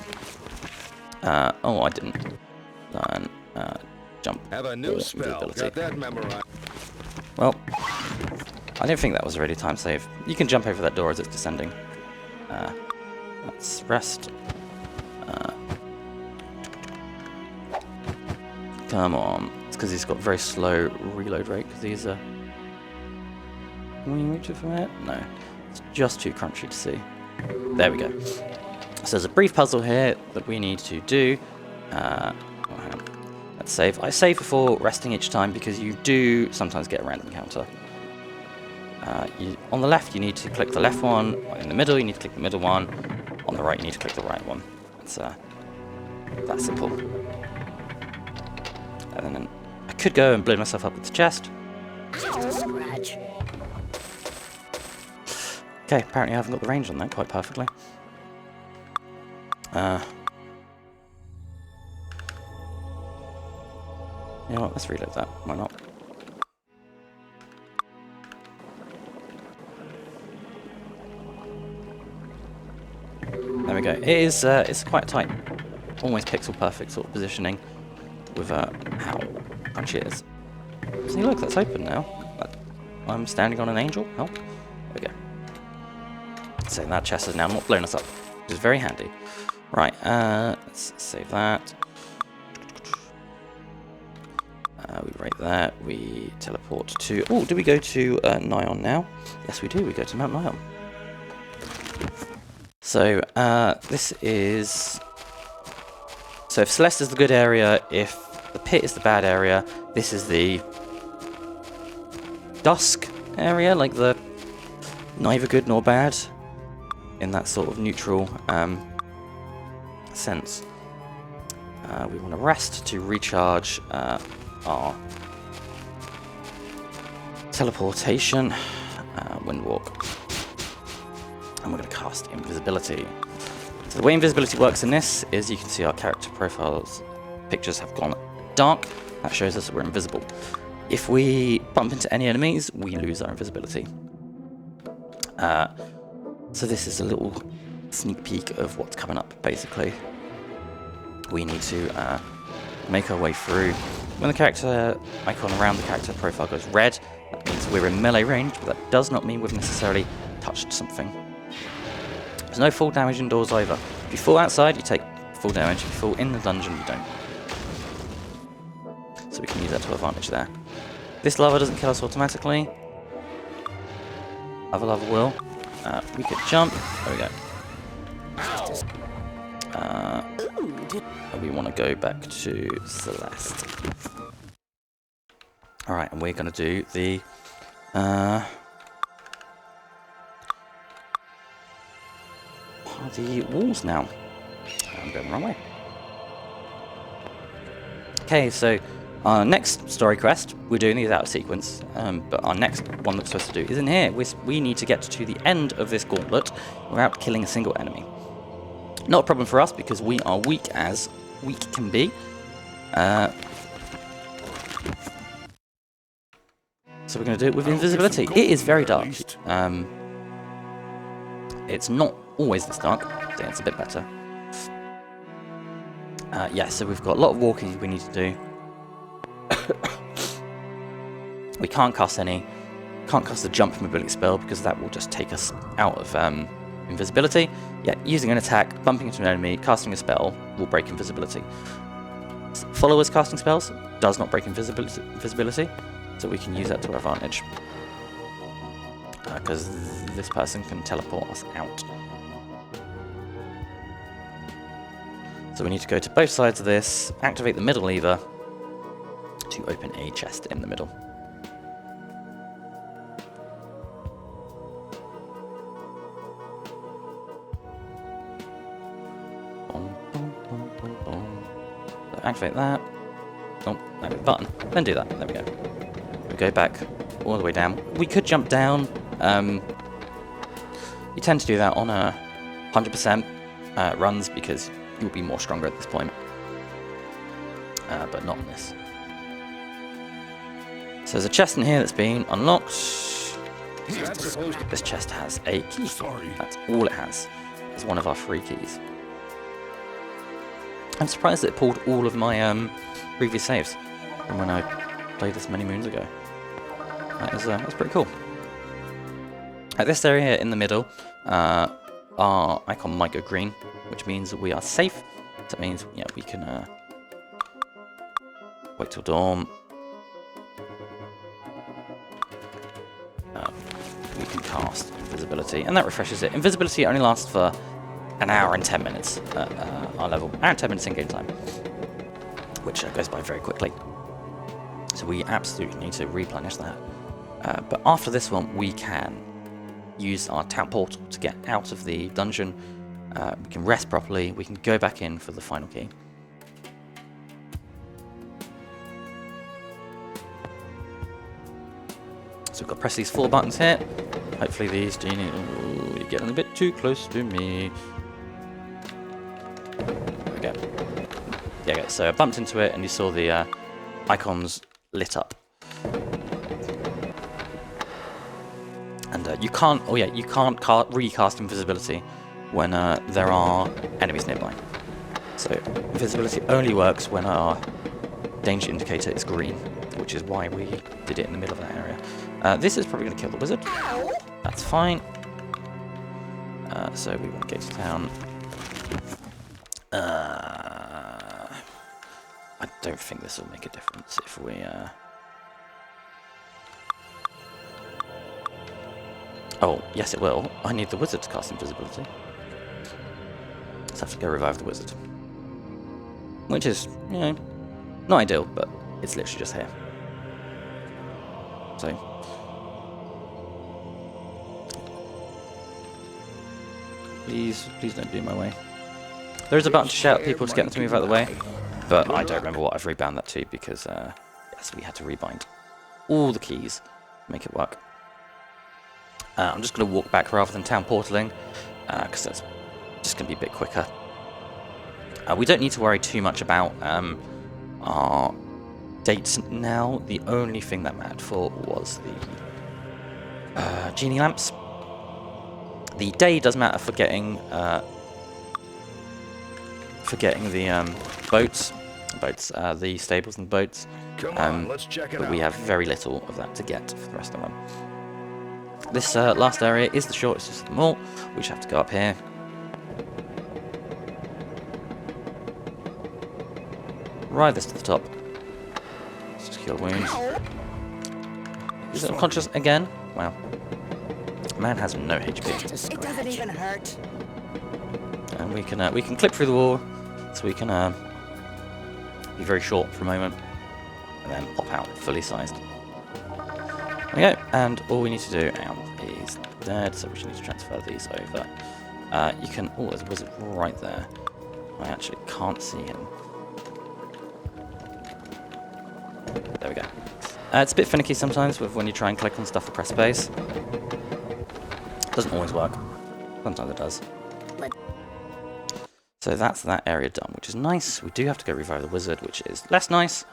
Oh, I didn't. Then jump. Have a new or spell. invisibility. Got that memorized. Well, I don't think that was a really time save. You can jump over that door as it's descending. Let's rest. Come on. It's because he's got very slow reload rate, because he's a... Can we reach it from it? No. It's just too crunchy to see. There we go. So there's a brief puzzle here that we need to do. Oh, hang on. Let's save. I save before resting each time because you do sometimes get a random counter. On the left, you need to click the left one. In the middle, you need to click the middle one. On the right, you need to click the right one. It's that simple. And then I could go and blow myself up with the chest. Scratch. Okay, apparently I haven't got the range on that quite perfectly. You know what, let's reload that. Why not? There we go. It is it's quite tight, almost pixel perfect sort of positioning with how crunchy it is. See, look, that's open now. I'm standing on an angel. Oh, there we go. So that chest has now not blown us up, which is very handy. Right, let's save that. We rate that. We teleport to... Oh, do we go to Nyon now? Yes, we do. We go to Mount Nyon. So, this is... So if Celeste is the good area, if the pit is the bad area, this is the dusk area, like the neither good nor bad, in that sort of neutral sense. We want to rest to recharge our teleportation, wind walk, and we're going to cast invisibility. So the way invisibility works in this is you can see our character profiles pictures have gone dark. That shows us that we're invisible. If we bump into any enemies, we lose our invisibility. So this is a little sneak peek of what's coming up, basically. We need to make our way through. When the character icon around the character profile goes red, that means we're in melee range, but that does not mean we've necessarily touched something. There's no full damage indoors either. If you fall outside, you take full damage. If you fall in the dungeon, you don't. So we can use that to our advantage there. This lava doesn't kill us automatically. Other lava will. We could jump. There we go. We want to go back to Celeste. Alright, and we're going to do the... the walls now. I'm going the wrong way. Okay, so our next story quest, we're doing these out of sequence, but our next one that we're supposed to do is in here. We need to get to the end of this gauntlet without killing a single enemy. Not a problem for us because we are weak as weak can be. So we're going to do it with invisibility. It is very dark. It's not always this dark. I think it's a bit better. Yeah, so we've got a lot of walking we need to do. We can't cast the jump mobility spell because that will just take us out of invisibility. Yeah, using an attack, bumping into an enemy, casting a spell will break invisibility. Followers casting spells does not break invisibility, so we can use that to our advantage. Because this person can teleport us out. So we need to go to both sides of this, activate the middle lever to open a chest in the middle. So activate that. Oh, activate the button. Then do that. There we go. We go back all the way down. We could jump down. You tend to do that on 100% runs because you'll be more stronger at this point. But not on this. So there's a chest in here that's been unlocked. This chest has a key. That's all it has. It's one of our free keys. I'm surprised that it pulled all of my previous saves from when I played this many moons ago. That's pretty cool. At this area here in the middle, our icon might go green, which means that we are safe. So that means, yeah, we can wait till dawn. We can cast invisibility, and that refreshes it. Invisibility only lasts for an hour and 10 minutes at our level. An hour and 10 minutes in game time, which goes by very quickly. So we absolutely need to replenish that. But after this one, we can use our town portal to get out of the dungeon. We can rest properly. We can go back in for the final key. So we've got to press these 4 buttons here. Hopefully these Genie... Ooh, you're getting a bit too close to me. There we go. There we go. So I bumped into it and you saw the icons lit up. And you can't... Oh yeah, you can't recast invisibility when there are enemies nearby. So invisibility only works when our danger indicator is green, which is why we did it in the middle of that area. This is probably going to kill the wizard. That's fine. So we want to go to town. I don't think this will make a difference if we... Oh, yes it will. I need the wizard to cast invisibility. Let's have to go revive the wizard. Which is, you know, not ideal, but it's literally just here. So... Please don't be in my way. There is a button to shout at people to get them to move out of the way, but I don't remember what I've rebound that to because, yes, we had to rebind all the keys to make it work. I'm just going to walk back rather than town portaling, because that's just going to be a bit quicker. We don't need to worry too much about our date now. The only thing that mattered for was the Genie lamps. The day does matter for getting the boats, the stables and boats. Come on, let's check it But out. we have very little of that to get for the rest of them. This last area is the shortest of them all. We just have to go up here. Ride this to the top. Let's just cure wounds. Is it unconscious again? Wow. Man has no HP. It doesn't even hurt. And we can clip through the wall, so we can be very short for a moment, and then pop out fully sized. There we go. And all we need to do now is dead, so we just need to transfer these over. You can. Oh, there's a wizard right there. I actually can't see him. There we go. It's a bit finicky sometimes with when you try and click on stuff or press space. Doesn't always work. Sometimes it does. So that's that area done, which is nice. We do have to go revive the wizard, which is less nice.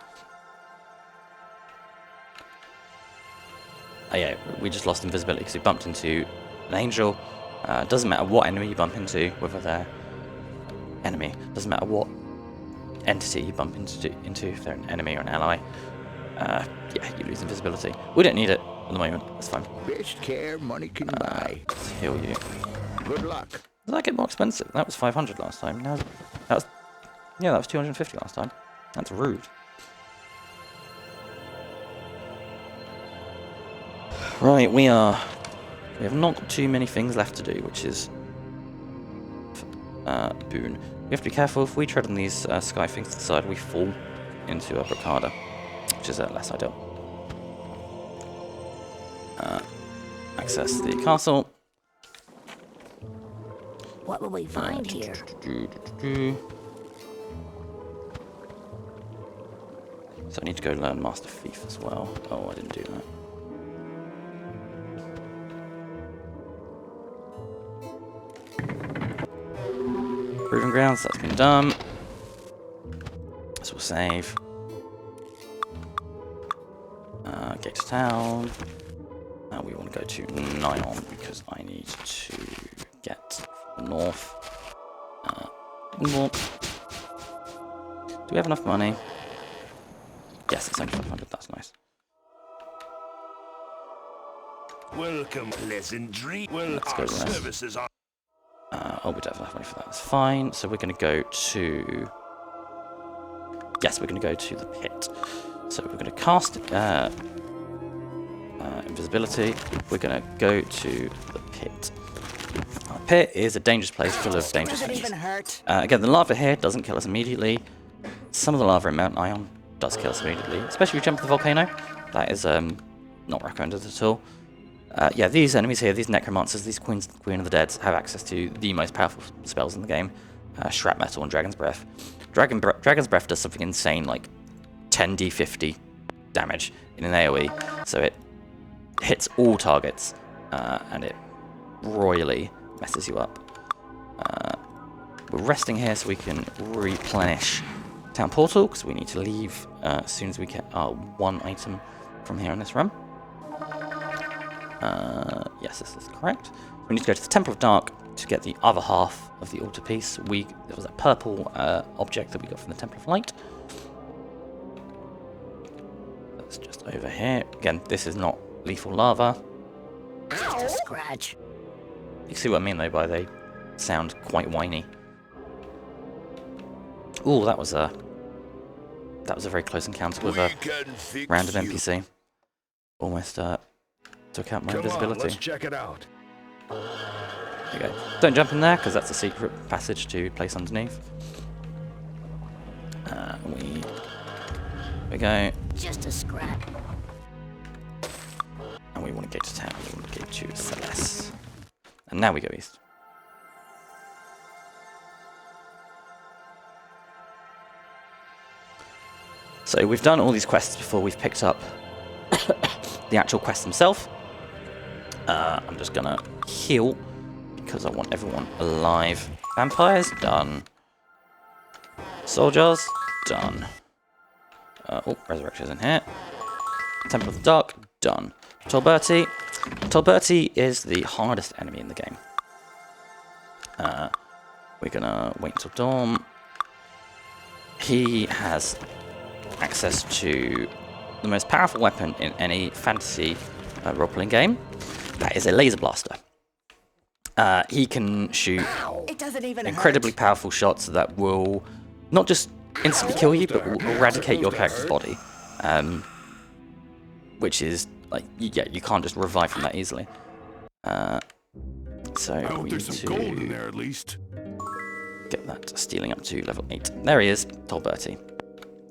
Oh yeah, we just lost invisibility because we bumped into an angel. Doesn't matter what enemy you bump into, whether they're enemy. Doesn't matter what entity you bump into if they're an enemy or an ally. Yeah, you lose invisibility. We don't need it at the moment. That's fine. Best care money can buy. Let's heal you. Good luck. Does that get more expensive? That was 500 last time. Now that was 250 last time. That's rude. Right, we have not got too many things left to do, which is boon. We have to be careful. If we tread on these sky things to the side, we fall into a blockada, which is less ideal. Access the castle. What will we find here? So I need to go learn Master Thief as well. Oh, I didn't do that. Proving grounds, that's been done. So we'll save. Get to town. Now we want to go to Nyon because I need to get the north. More. Do we have enough money? Yes, it's only 500. That's nice. Welcome, pleasant dream. Well, Let's go our rest. services are. Oh, we don't have enough money for that. That's fine. So we're going to go to. Yes, we're going to go to the pit. So we're going to cast invisibility. We're going to go to the pit. The pit is a dangerous place full of dangerous Does it things. even hurt? Again, the lava here doesn't kill us immediately. Some of the lava in Mount Ion does kill us immediately, especially if you jump the volcano. That is not recommended at all. Yeah, these enemies here, these necromancers, these Queen of the Dead, have access to the most powerful spells in the game. Shrap Metal and Dragon's Breath. Dragon's Breath does something insane, like 10d50 damage in an AoE. So it hits all targets, and it royally messes you up. We're resting here so we can replenish Town Portal, because we need to leave as soon as we get our one item from here in this run. Yes, this is correct. We need to go to the Temple of Dark to get the other half of the altar piece. There was a purple object that we got from the Temple of Light. That's just over here. Again, this is not lethal lava. Just a scratch. You can see what I mean though by they sound quite whiny. Ooh, that was a very close encounter with a random NPC. Almost took out my invisibility. Let's check it out. There you go. Don't jump in there because that's a secret passage to place underneath. We go. Just a scratch. And we want to go to town. We want to go to Celeste. And now we go east. So we've done all these quests before we've picked up the actual quest himself. I'm just gonna heal because I want everyone alive. Vampires, done. Soldiers, done. oh, Resurrection's in here. Temple of the Dark, done. Tolberti. Tolberti is the hardest enemy in the game. We're gonna wait until dawn. He has access to the most powerful weapon in any fantasy role-playing game. That is a laser blaster. He can shoot It doesn't even incredibly powerful shots that will not just instantly kill you, but will eradicate your character's body. Which is, like, yeah, you can't just revive from that easily. So I hope we there's need some gold in to there at least. get that stealing up to level 8. There he is, Tolberti.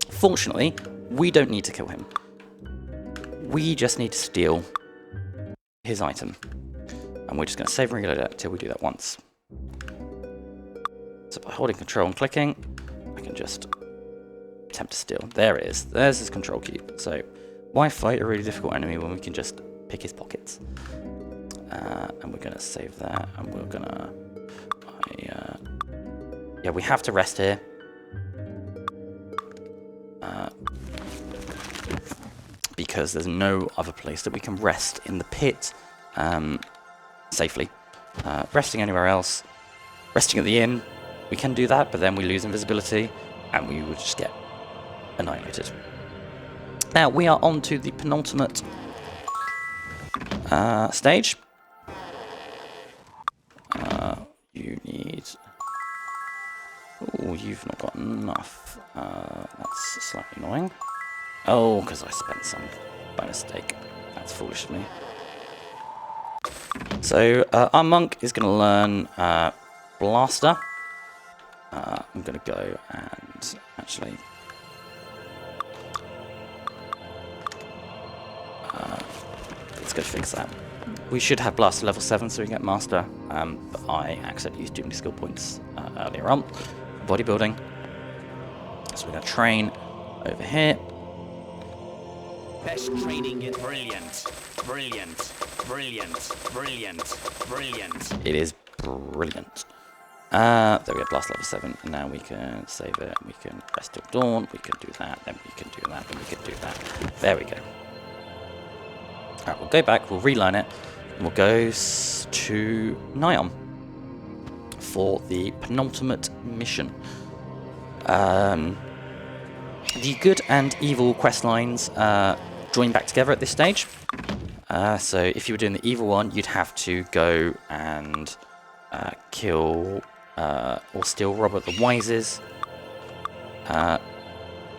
Fortunately, we don't need to kill him. We just need to steal his item. And we're just going to save and reload it until we do that once. So by holding control and clicking, I can just attempt to steal. There it is. There's his control cube. So why fight a really difficult enemy when we can just pick his pockets? And we're going to save that, and we're going to... yeah, we have to rest here. Because there's no other place that we can rest in the pit safely. Resting anywhere else, resting at the inn, we can do that, but then we lose invisibility, and we would just get annihilated. Now, we are on to the penultimate stage. You need... Oh, you've not got enough. That's slightly annoying. Oh, because I spent some by mistake. That's foolish of me. So, our monk is going to learn Blaster. I'm going to go and actually... let's go fix that. We should have Blaster level 7 so we can get Master, but I accidentally used too many skill points earlier on. Bodybuilding. So we're going to train over here. Best training is brilliant. Brilliant. Brilliant. Brilliant. Brilliant. It is brilliant. There we go, Blast level 7. And now we can save it. We can rest till dawn. We can do that. Then we can do that. Then we can do that. There we go. Alright, we'll go back. We'll reline it. And we'll go to Niam for the penultimate mission. The good and evil quest lines join back together at this stage. So if you were doing the evil one, you'd have to go and kill or steal Robert the Wise's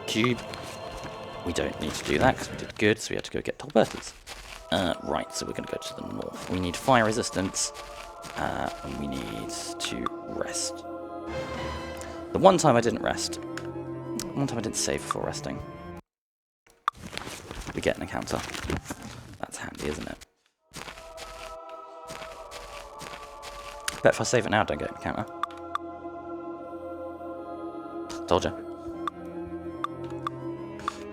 cube. We don't need to do that because we did good, so we had to go get Tolberti's. Right, so we're going to go to the north. We need fire resistance, and we need to rest. The one time I didn't rest, one time I didn't save before resting, we get an encounter. That's handy, isn't it? Bet if I save it now, I don't get an encounter. Told you.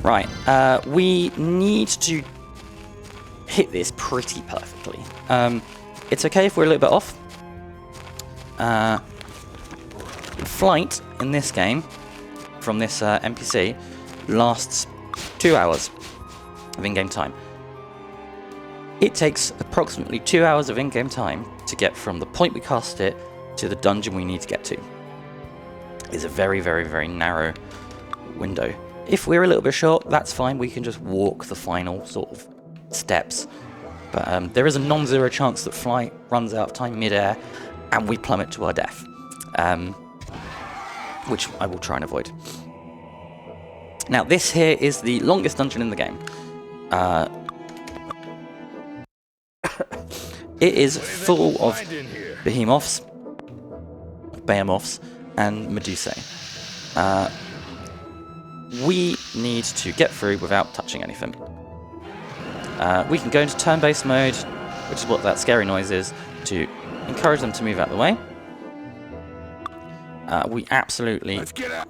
Right, we need to hit this pretty perfectly. It's okay if we're a little bit off. Flight in this game from this NPC lasts 2 hours of in-game time. It takes approximately 2 hours of in-game time to get from the point we cast it to the dungeon we need to get to. It's a very, very, very narrow window. If we're a little bit short, that's fine. We can just walk the final sort of steps. But there is a non-zero chance that flight runs out of time mid-air and we plummet to our death. Which I will try and avoid. Now, this here is the longest dungeon in the game. It is full of behemoths, and medusae. We need to get through without touching anything. We can go into turn-based mode, which is what that scary noise is, to encourage them to move out of the way. We absolutely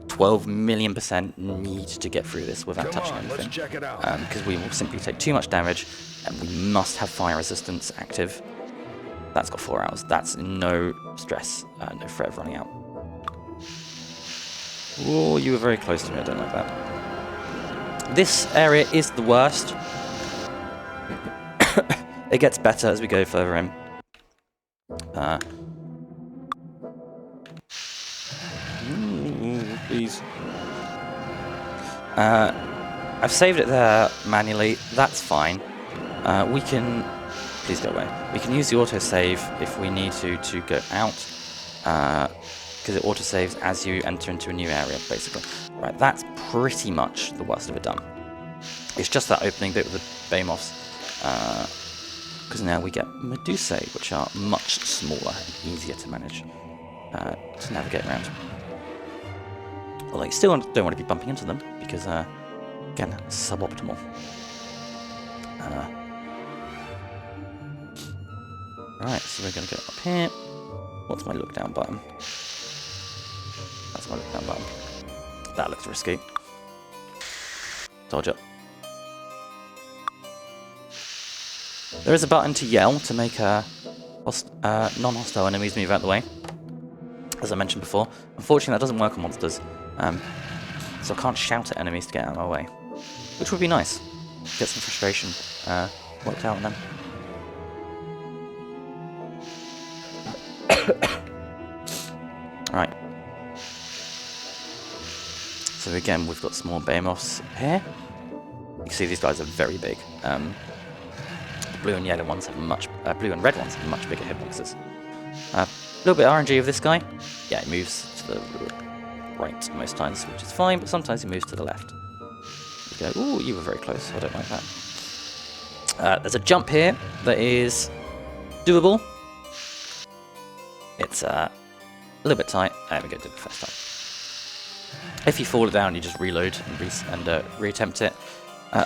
12 million % need to get through this without touching anything. Because we will simply take too much damage, and we must have fire resistance active. That's got 4 hours. That's no stress, no threat of running out. Oh, you were very close to me. I don't like that. this area is the worst. It gets better as we go further in. Please. I've saved it there manually. That's fine. We can... Please go away. We can use the autosave if we need to go out. Because it autosaves as you enter into a new area, basically. Right, that's pretty much the worst of it done. It's just that opening bit with the behemoths. Because now we get Medusae, which are much smaller and easier to manage to navigate around. Although you still don't want to be bumping into them, because, again, suboptimal. Right, so we're going to go up here. What's my look down button? That's my look down button. That looks risky. Dodge up. There is a button to yell to make non-hostile enemies move out the way, as I mentioned before. Unfortunately, that doesn't work on monsters, so I can't shout at enemies to get out of my way, which would be nice. Get some frustration worked out on them. Right. So again, we've got some more behemoths here. You can see these guys are very big. Blue and yellow ones have blue and red ones have much bigger hitboxes. A little bit RNG of this guy. Yeah, it moves to the right most times, which is fine, but sometimes he moves to the left. You go, ooh, you were very close. I don't like that. There's a jump here that is doable. It's a little bit tight. There we go, did it the first time. If you fall down, you just reload and reattempt it. I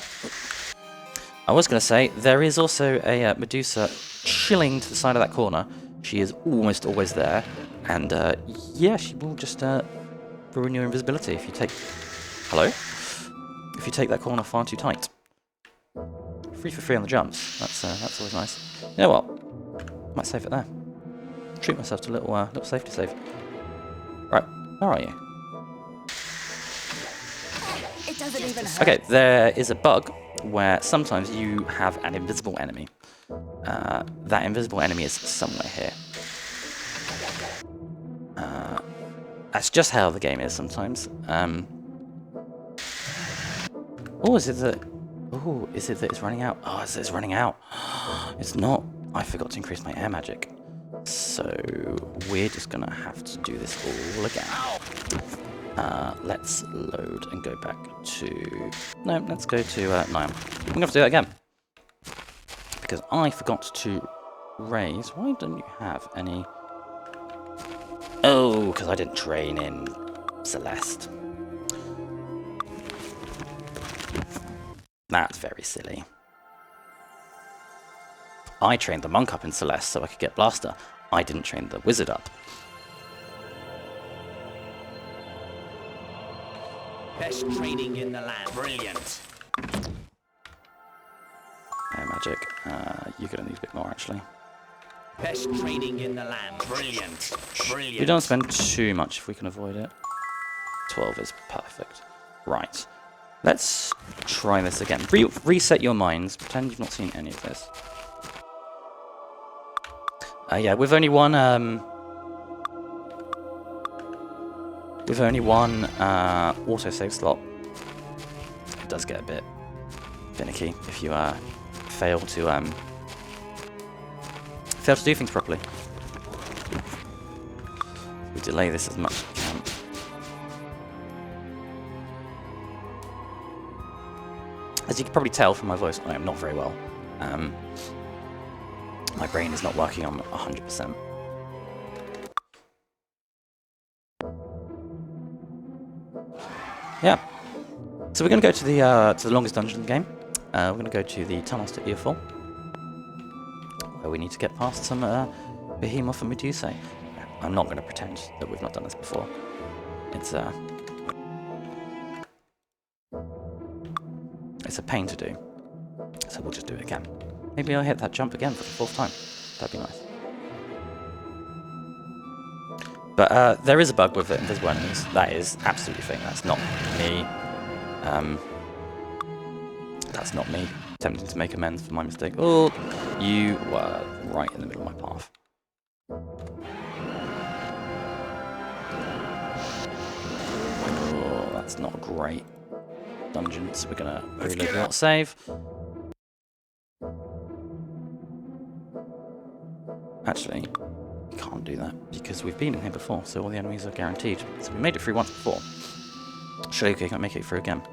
was going to say, there is also a Medusa chilling to the side of that corner. She is almost always there. And yeah, she will just ruin your invisibility if you take... Hello? If you take that corner far too tight. Free for free on the jumps. That's always nice. You know what? Might save it there. Treat myself to a little safety save. Right, where are you? It doesn't even hurt. Okay, there is a bug where sometimes you have an invisible enemy. That invisible enemy is somewhere here. That's just how the game is sometimes. Oh, is it that it's running out? Oh, it's running out. It's not. I forgot to increase my air magic. So we're just gonna have to do this all again. Let's load and go back to... No, let's go to Niam. I'm gonna have to do that again. Because I forgot to raise... Why don't you have any... Oh, because I didn't train in Celeste. That's very silly. I trained the monk up in Celeste so I could get Blaster. I didn't train the wizard up. Best training in the land. Brilliant. Air magic. You're gonna need a bit more actually. Best training in the land. Brilliant. Brilliant. We don't spend too much if we can avoid it. 12 is perfect. Right. Let's try this again. Reset your minds. Pretend you've not seen any of this. Yeah, with only one autosave slot, it does get a bit finicky if you fail to do things properly. We delay this as much as we can. As you can probably tell from my voice, I am not very well. My brain is not working on 100%. Yeah. So we're going to go to the longest dungeon in the game. We're going to go to the tunnels to Earfall, where we need to get past some Behemoth and Medusae. I'm not going to pretend that we've not done this before. It's a pain to do, so we'll just do it again. Maybe I'll hit that jump again for the 4th time. That'd be nice. But there is a bug with the invisible enemies. That is absolutely a thing. That's not me That's not me attempting to make amends for my mistake. Oh, you were right in the middle of my path. Oh, that's not a great dungeon, so we're gonna reload and not save. Actually, we can't do that because we've been in here before, so all the enemies are guaranteed. So we made it through once before. Surely we can't make it through again.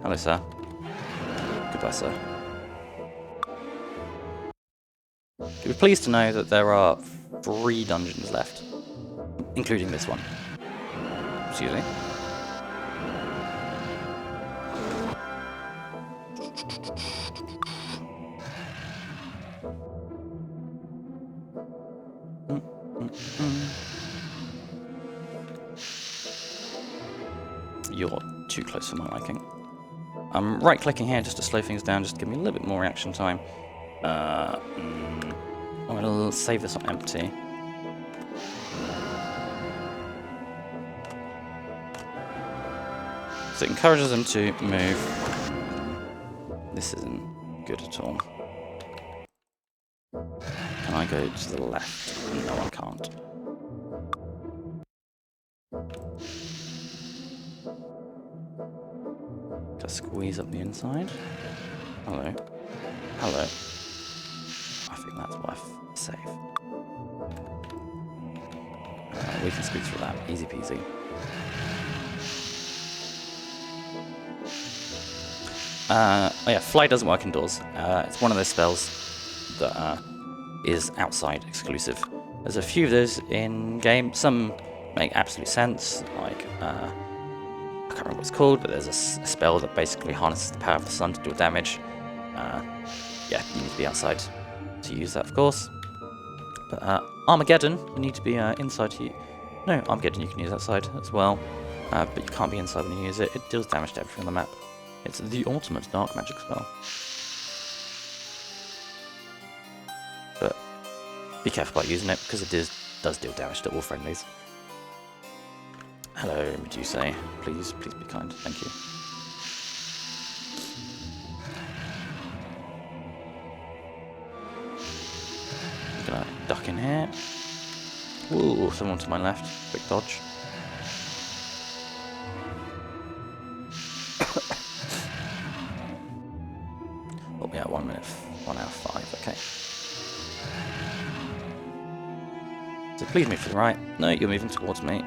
Hello, sir. Goodbye, sir. You'll be pleased to know that there are 3 dungeons left, including this one. Excuse me. You're too close for my liking. I'm right-clicking here just to slow things down, just to give me a little bit more reaction time. I'm gonna save this on empty. So it encourages them to move. This isn't good at all. Can I go to the left? No, I can't. Just squeeze up the inside. Hello. Hello. I think that's worth a save. We can squeeze through that. Easy peasy. Oh yeah, fly doesn't work indoors. It's one of those spells that is outside exclusive. There's a few of those in game. Some make absolute sense, like I can't remember what it's called, but there's a spell that basically harnesses the power of the sun to do damage. Yeah, you need to be outside to use that, of course. But Armageddon, you need to be inside to use. No, Armageddon you can use outside as well, but you can't be inside when you use it. It deals damage to everything on the map. It's the ultimate dark magic spell. But be careful about using it, because it does deal damage to all friendlies. Hello, Medusa. Please be kind. Thank you. I'm gonna duck in here. Ooh, someone to my left. Quick dodge. Oh yeah, 1 minute, 1 hour 5. Okay. So please move to the right. No, you're moving towards me.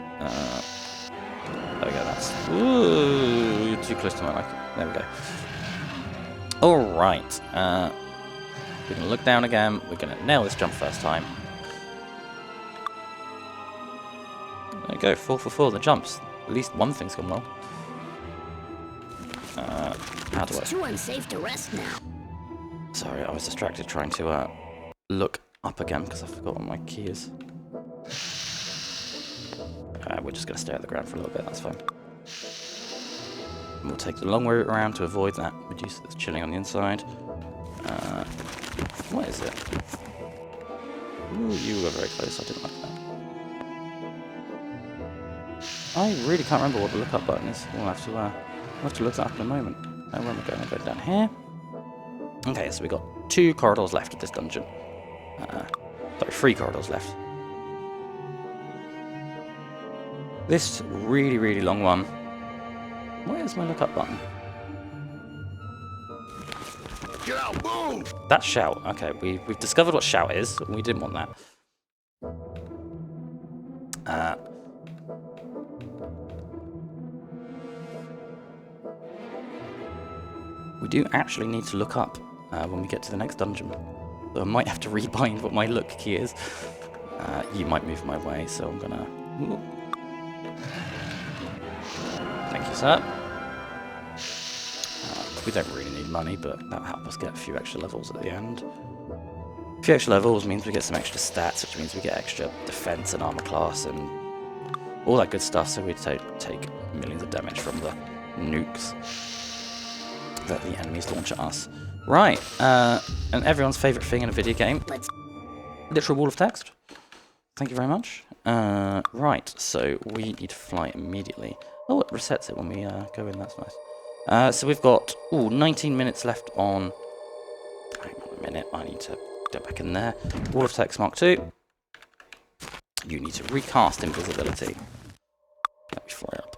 There we go. That's. Ooh, you're too close to my liking. There we go. All right. We're gonna look down again. We're gonna nail this jump first time. There you go. 4 for 4. The jumps. At least one thing's gone well. How do I? It's too unsafe to rest now. Sorry, I was distracted trying to look up again because I forgot what my key is. We're just going to stay at the ground for a little bit, that's fine. And we'll take the long route around to avoid that Medusa that's chilling on the inside. What is it? Ooh, you were very close, I didn't like that. I really can't remember what the look up button is. We'll have to look that up in a moment. Where am I going? I'm going down here. Okay, so we've got 2 corridors left of this dungeon. Sorry, 3 corridors left. This really, really long one. Where's my look-up button? Get out, move! That's shout. Okay, we've discovered what shout is. We didn't want that. We do actually need to look up when we get to the next dungeon. So I might have to rebind what my look key is. You might move my way, so I'm gonna... Ooh. Thank you, sir. We don't really need money, but that'll help us get a few extra levels at the end. A few extra levels means we get some extra stats, which means we get extra defense and armor class and all that good stuff, so we take millions of damage from the nukes that the enemies launch at us. Right, and everyone's favourite thing in a video game, literal wall of text. Thank you very much. Right, so we need to fly immediately. Oh, it resets it when we go in, that's nice. So we've got 19 minutes left on. Hang on a minute, I need to get back in there. Wall of Text Mark II. You need to recast invisibility. Let me fly up.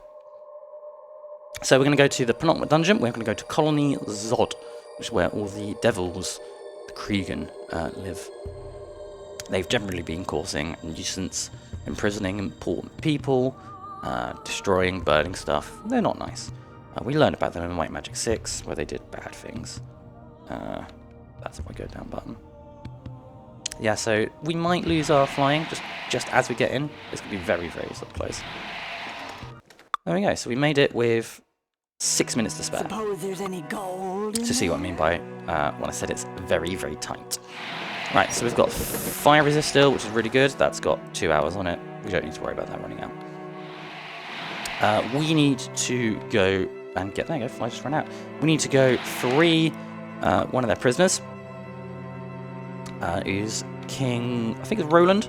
So we're going to go to the penultimate dungeon. We're going to go to Colony Zod, which is where all the devils, the Kriegen, live. They've generally been causing nuisance, imprisoning important people, destroying, burning stuff. They're not nice. We learned about them in White Magic 6, where they did bad things. That's my go down button. Yeah, so we might lose our flying just as we get in. It's going to be very, very close. There we go. So we made it with 6 minutes to spare. Suppose there's any gold in To see what I mean by when I said it's very, very tight. Right, so we've got fire resistor, which is really good. That's got 2 hours on it. We don't need to worry about that running out. We need to go and get... There you go, fly just ran out. We need to go free one of their prisoners. Who's King... I think it's Roland,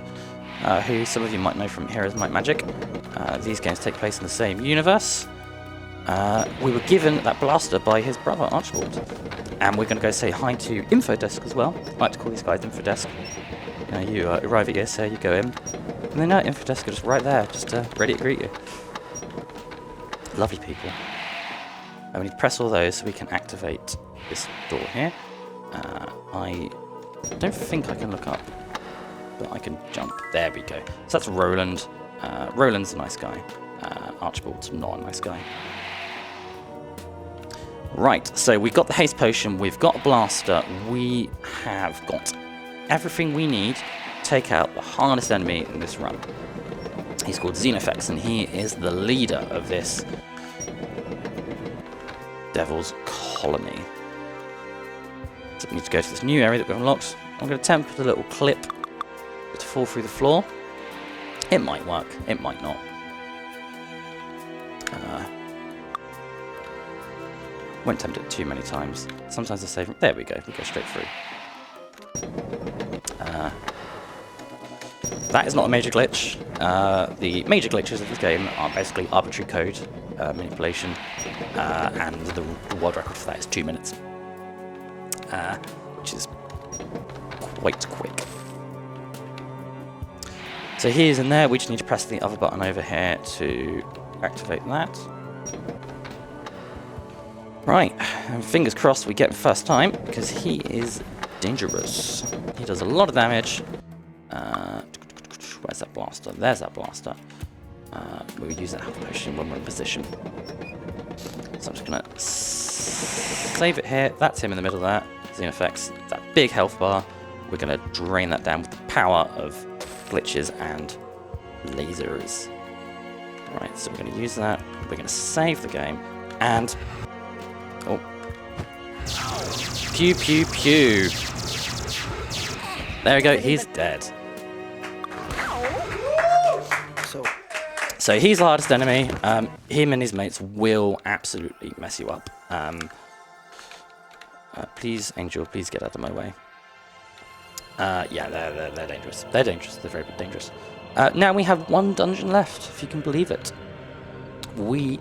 who some of you might know from Heroes Might Magic. These games take place in the same universe. We were given that blaster by his brother, Archibald. And we're going to go say hi to Infodesk as well. I like to call these guys Infodesk. You arrive at your so you go in. And then Infodesk are just right there, just ready to greet you. Lovely people. And we need to press all those so we can activate this door here. I don't think I can look up, but I can jump. There we go. So that's Roland. Roland's a nice guy. Archibald's not a nice guy. Right, so we've got the haste potion, we've got a blaster, we have got everything we need to take out the hardest enemy in this run. He's called Xenofex, and he is the leader of this Devil's Colony. So we need to go to this new area that we've unlocked. I'm going to attempt a little clip to fall through the floor. It might work, it might not. Won't attempt it too many times. Sometimes I save... There we go, we go straight through. That is not a major glitch. The major glitches of this game are basically arbitrary code manipulation, and the world record for that is 2 minutes, which is quite quick. So he is in there, we just need to press the other button over here to activate that. Right, and fingers crossed we get him first time, because he is dangerous. He does a lot of damage. Where's that blaster? There's that blaster. We'll use that health potion when we're in position. So I'm just going to save it here. That's him in the middle there. Xenofex, that big health bar. We're going to drain that down with the power of glitches and lasers. Right, so we're going to use that. We're going to save the game. And... oh. Pew, pew, pew. There we go, he's dead. So he's the hardest enemy. Him and his mates will absolutely mess you up. Please, Angel, please get out of my way. Yeah, they're dangerous. They're dangerous. They're very dangerous. Now we have one dungeon left, if you can believe it. We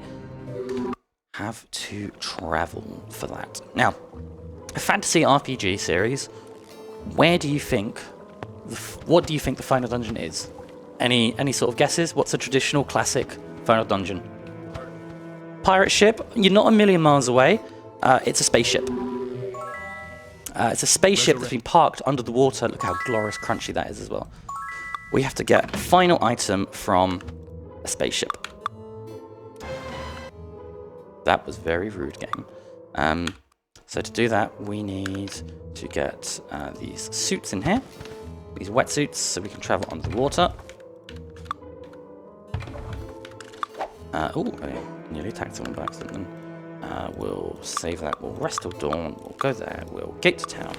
have to travel for that. Now, a fantasy RPG series, where do you think, what do you think the final dungeon is? Any sort of guesses? What's a traditional classic final dungeon? Pirate ship? You're not a million miles away. It's a spaceship. It's a spaceship that's been parked under the water. Look how glorious crunchy that is as well. We have to get a final item from a spaceship. That was very rude, game. So to do that, we need to get these suits in here. These wetsuits, so we can travel under the water. Oh, I nearly attacked someone by accident. We'll save that. We'll rest till dawn. We'll go there. We'll get to town.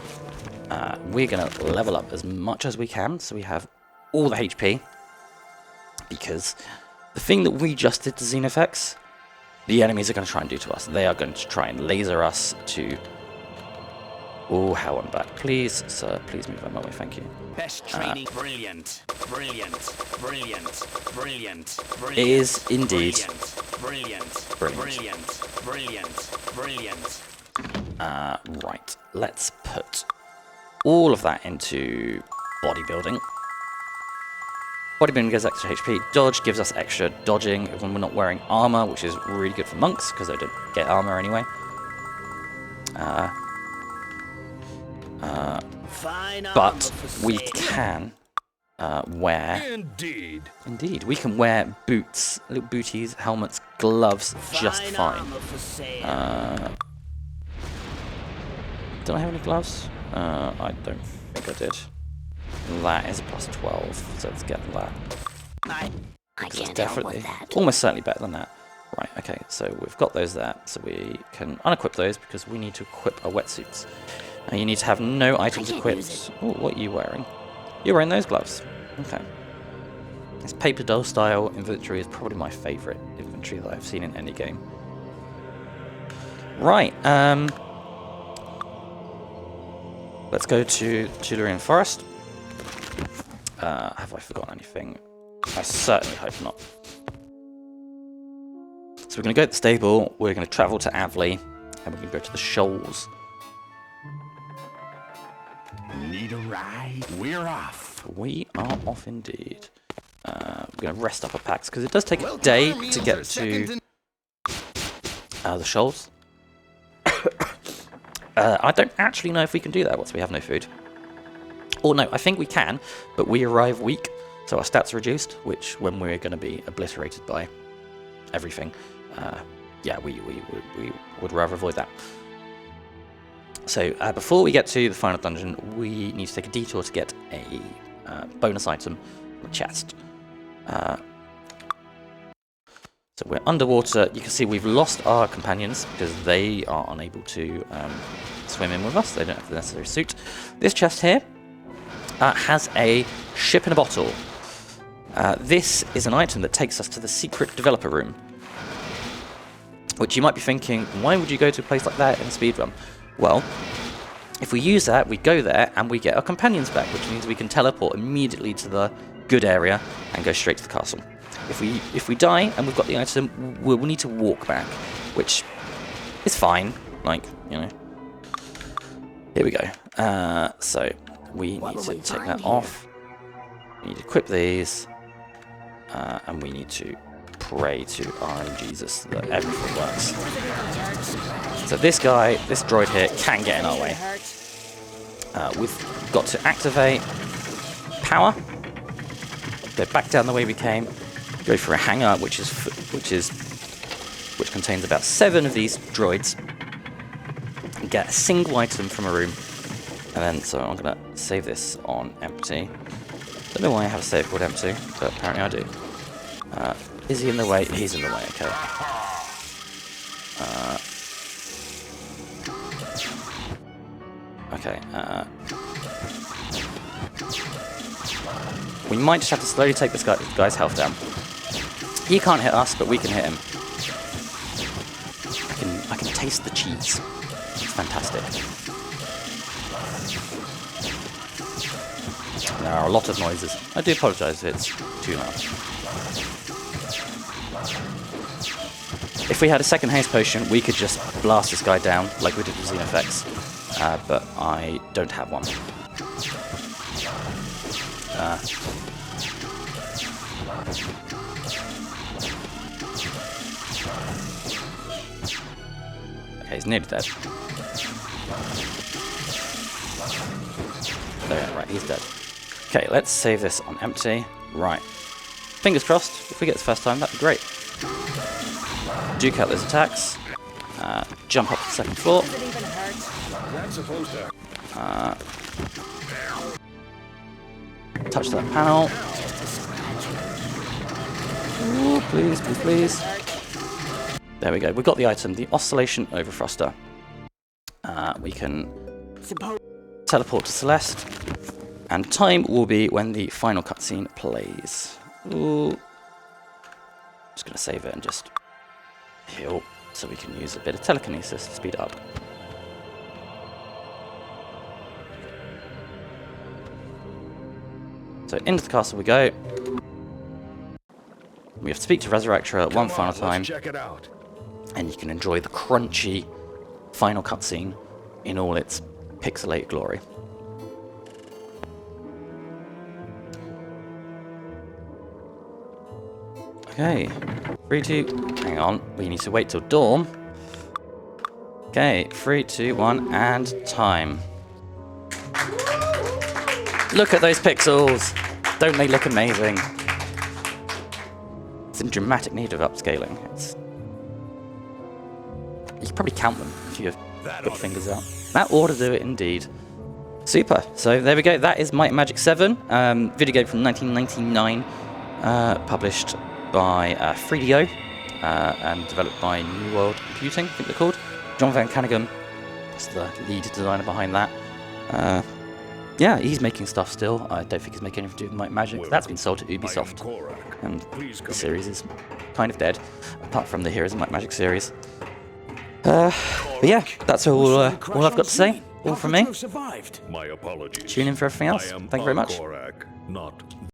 We're going to level up as much as we can, so we have all the HP. Because the thing that we just did to Xenofex, the enemies are going to try and do to us. They are going to try and laser us to... oh, how I'm back. Please, sir, please move out my way. Thank you. Best training. Brilliant. Brilliant. Brilliant. Brilliant. Brilliant. It is indeed Brilliant. Brilliant. Brilliant. Brilliant. Right, let's put all of that into bodybuilding. Bodybuilding gives extra HP. Dodge gives us extra dodging when we're not wearing armor, which is really good for monks because they don't get armor anyway. But we can wear... Indeed, we can wear boots, little booties, helmets, gloves just fine. Don't I have any gloves? I don't think I did. That is a plus 12, so let's get that. I can't Definitely, help with that. almost certainly better than that. Right, okay, so we've got those there, so we can unequip those because we need to equip our wetsuits. Now you need to have no items equipped. Oh, what are you wearing? You're wearing those gloves. Okay. This paper doll style inventory is probably my favourite inventory that I've seen in any game. Right, let's go to Tudorian Forest. Have I forgotten anything? I certainly hope not. So we're going to go to the stable, we're going to travel to Avley, and we're going to go to the Shoals. Need a ride? We're off. We are off indeed. We're going to rest up our packs, because it does take a day to get to the Shoals. I don't actually know if we can do that once we have no food. Or no, I think we can, but we arrive weak, so our stats are reduced, which when we're going to be obliterated by everything, yeah, we would rather avoid that. So before we get to the final dungeon, we need to take a detour to get a bonus item from a chest. So we're underwater. You can see we've lost our companions because they are unable to swim in with us. They don't have the necessary suit. This chest here has a ship in a bottle. This is an item that takes us to the secret developer room. Which you might be thinking, why would you go to a place like that in a speedrun? Well, if we use that, we go there and we get our companions back, which means we can teleport immediately to the good area and go straight to the castle. If we die and we've got the item, we'll need to walk back, which is fine. Like, you know. Here we go. So we need to take that off. We need to equip these, and we need to pray to our Jesus that everything works. So this guy, this droid here, can get in our way. We've got to activate power, go back down the way we came, go for a hangar, which contains about 7 of these droids, and get a single item from a room. And then, so I'm gonna save this on empty. Don't know why I have a save called empty, but apparently I do. Is he in the way? He's in the way, okay. Okay, we might just have to slowly take this guy's health down. He can't hit us, but we can hit him. I can taste the cheese. It's fantastic. There are a lot of noises. I do apologise if it's too loud. If we had a second haste potion, we could just blast this guy down like we did with Xenofex, but I don't have one. Okay, he's nearly dead. There, right, he's dead. Okay, let's save this on empty. Right. Fingers crossed, if we get this first time, that'd be great. Duke out those attacks. Jump up to the second floor. Touch that panel. Ooh, please, please, please. There we go. We've got the item, the Oscillation Overthruster. We can teleport to Celeste. And time will be when the final cutscene plays. Ooh. Just going to save it and just heal so we can use a bit of telekinesis to speed up. So into the castle we go. We have to speak to Resurrector one final time, Check it out. and you can enjoy the crunchy final cutscene in all its pixelated glory. Okay, 3, 2, hang on, we need to wait till dawn. Okay, 3, 2, 1, and time. Look at those pixels! Don't they look amazing? It's in dramatic need of upscaling. You can probably count them if you have put your fingers out. That ought to do it indeed. Super. So there we go. That is Might and Magic 7, video game from 1999, published by 3DO and developed by New World Computing, I think they're called. John Van Caneghem is the lead designer behind that. Yeah, he's making stuff still. I don't think he's making anything to do with Might and Magic. That's been sold to Ubisoft, and the series is kind of dead, apart from the Heroes of Might and Magic series. But yeah, that's all I've got to say. All from me. My apologies. Tune in for everything else. Thank you very much. Not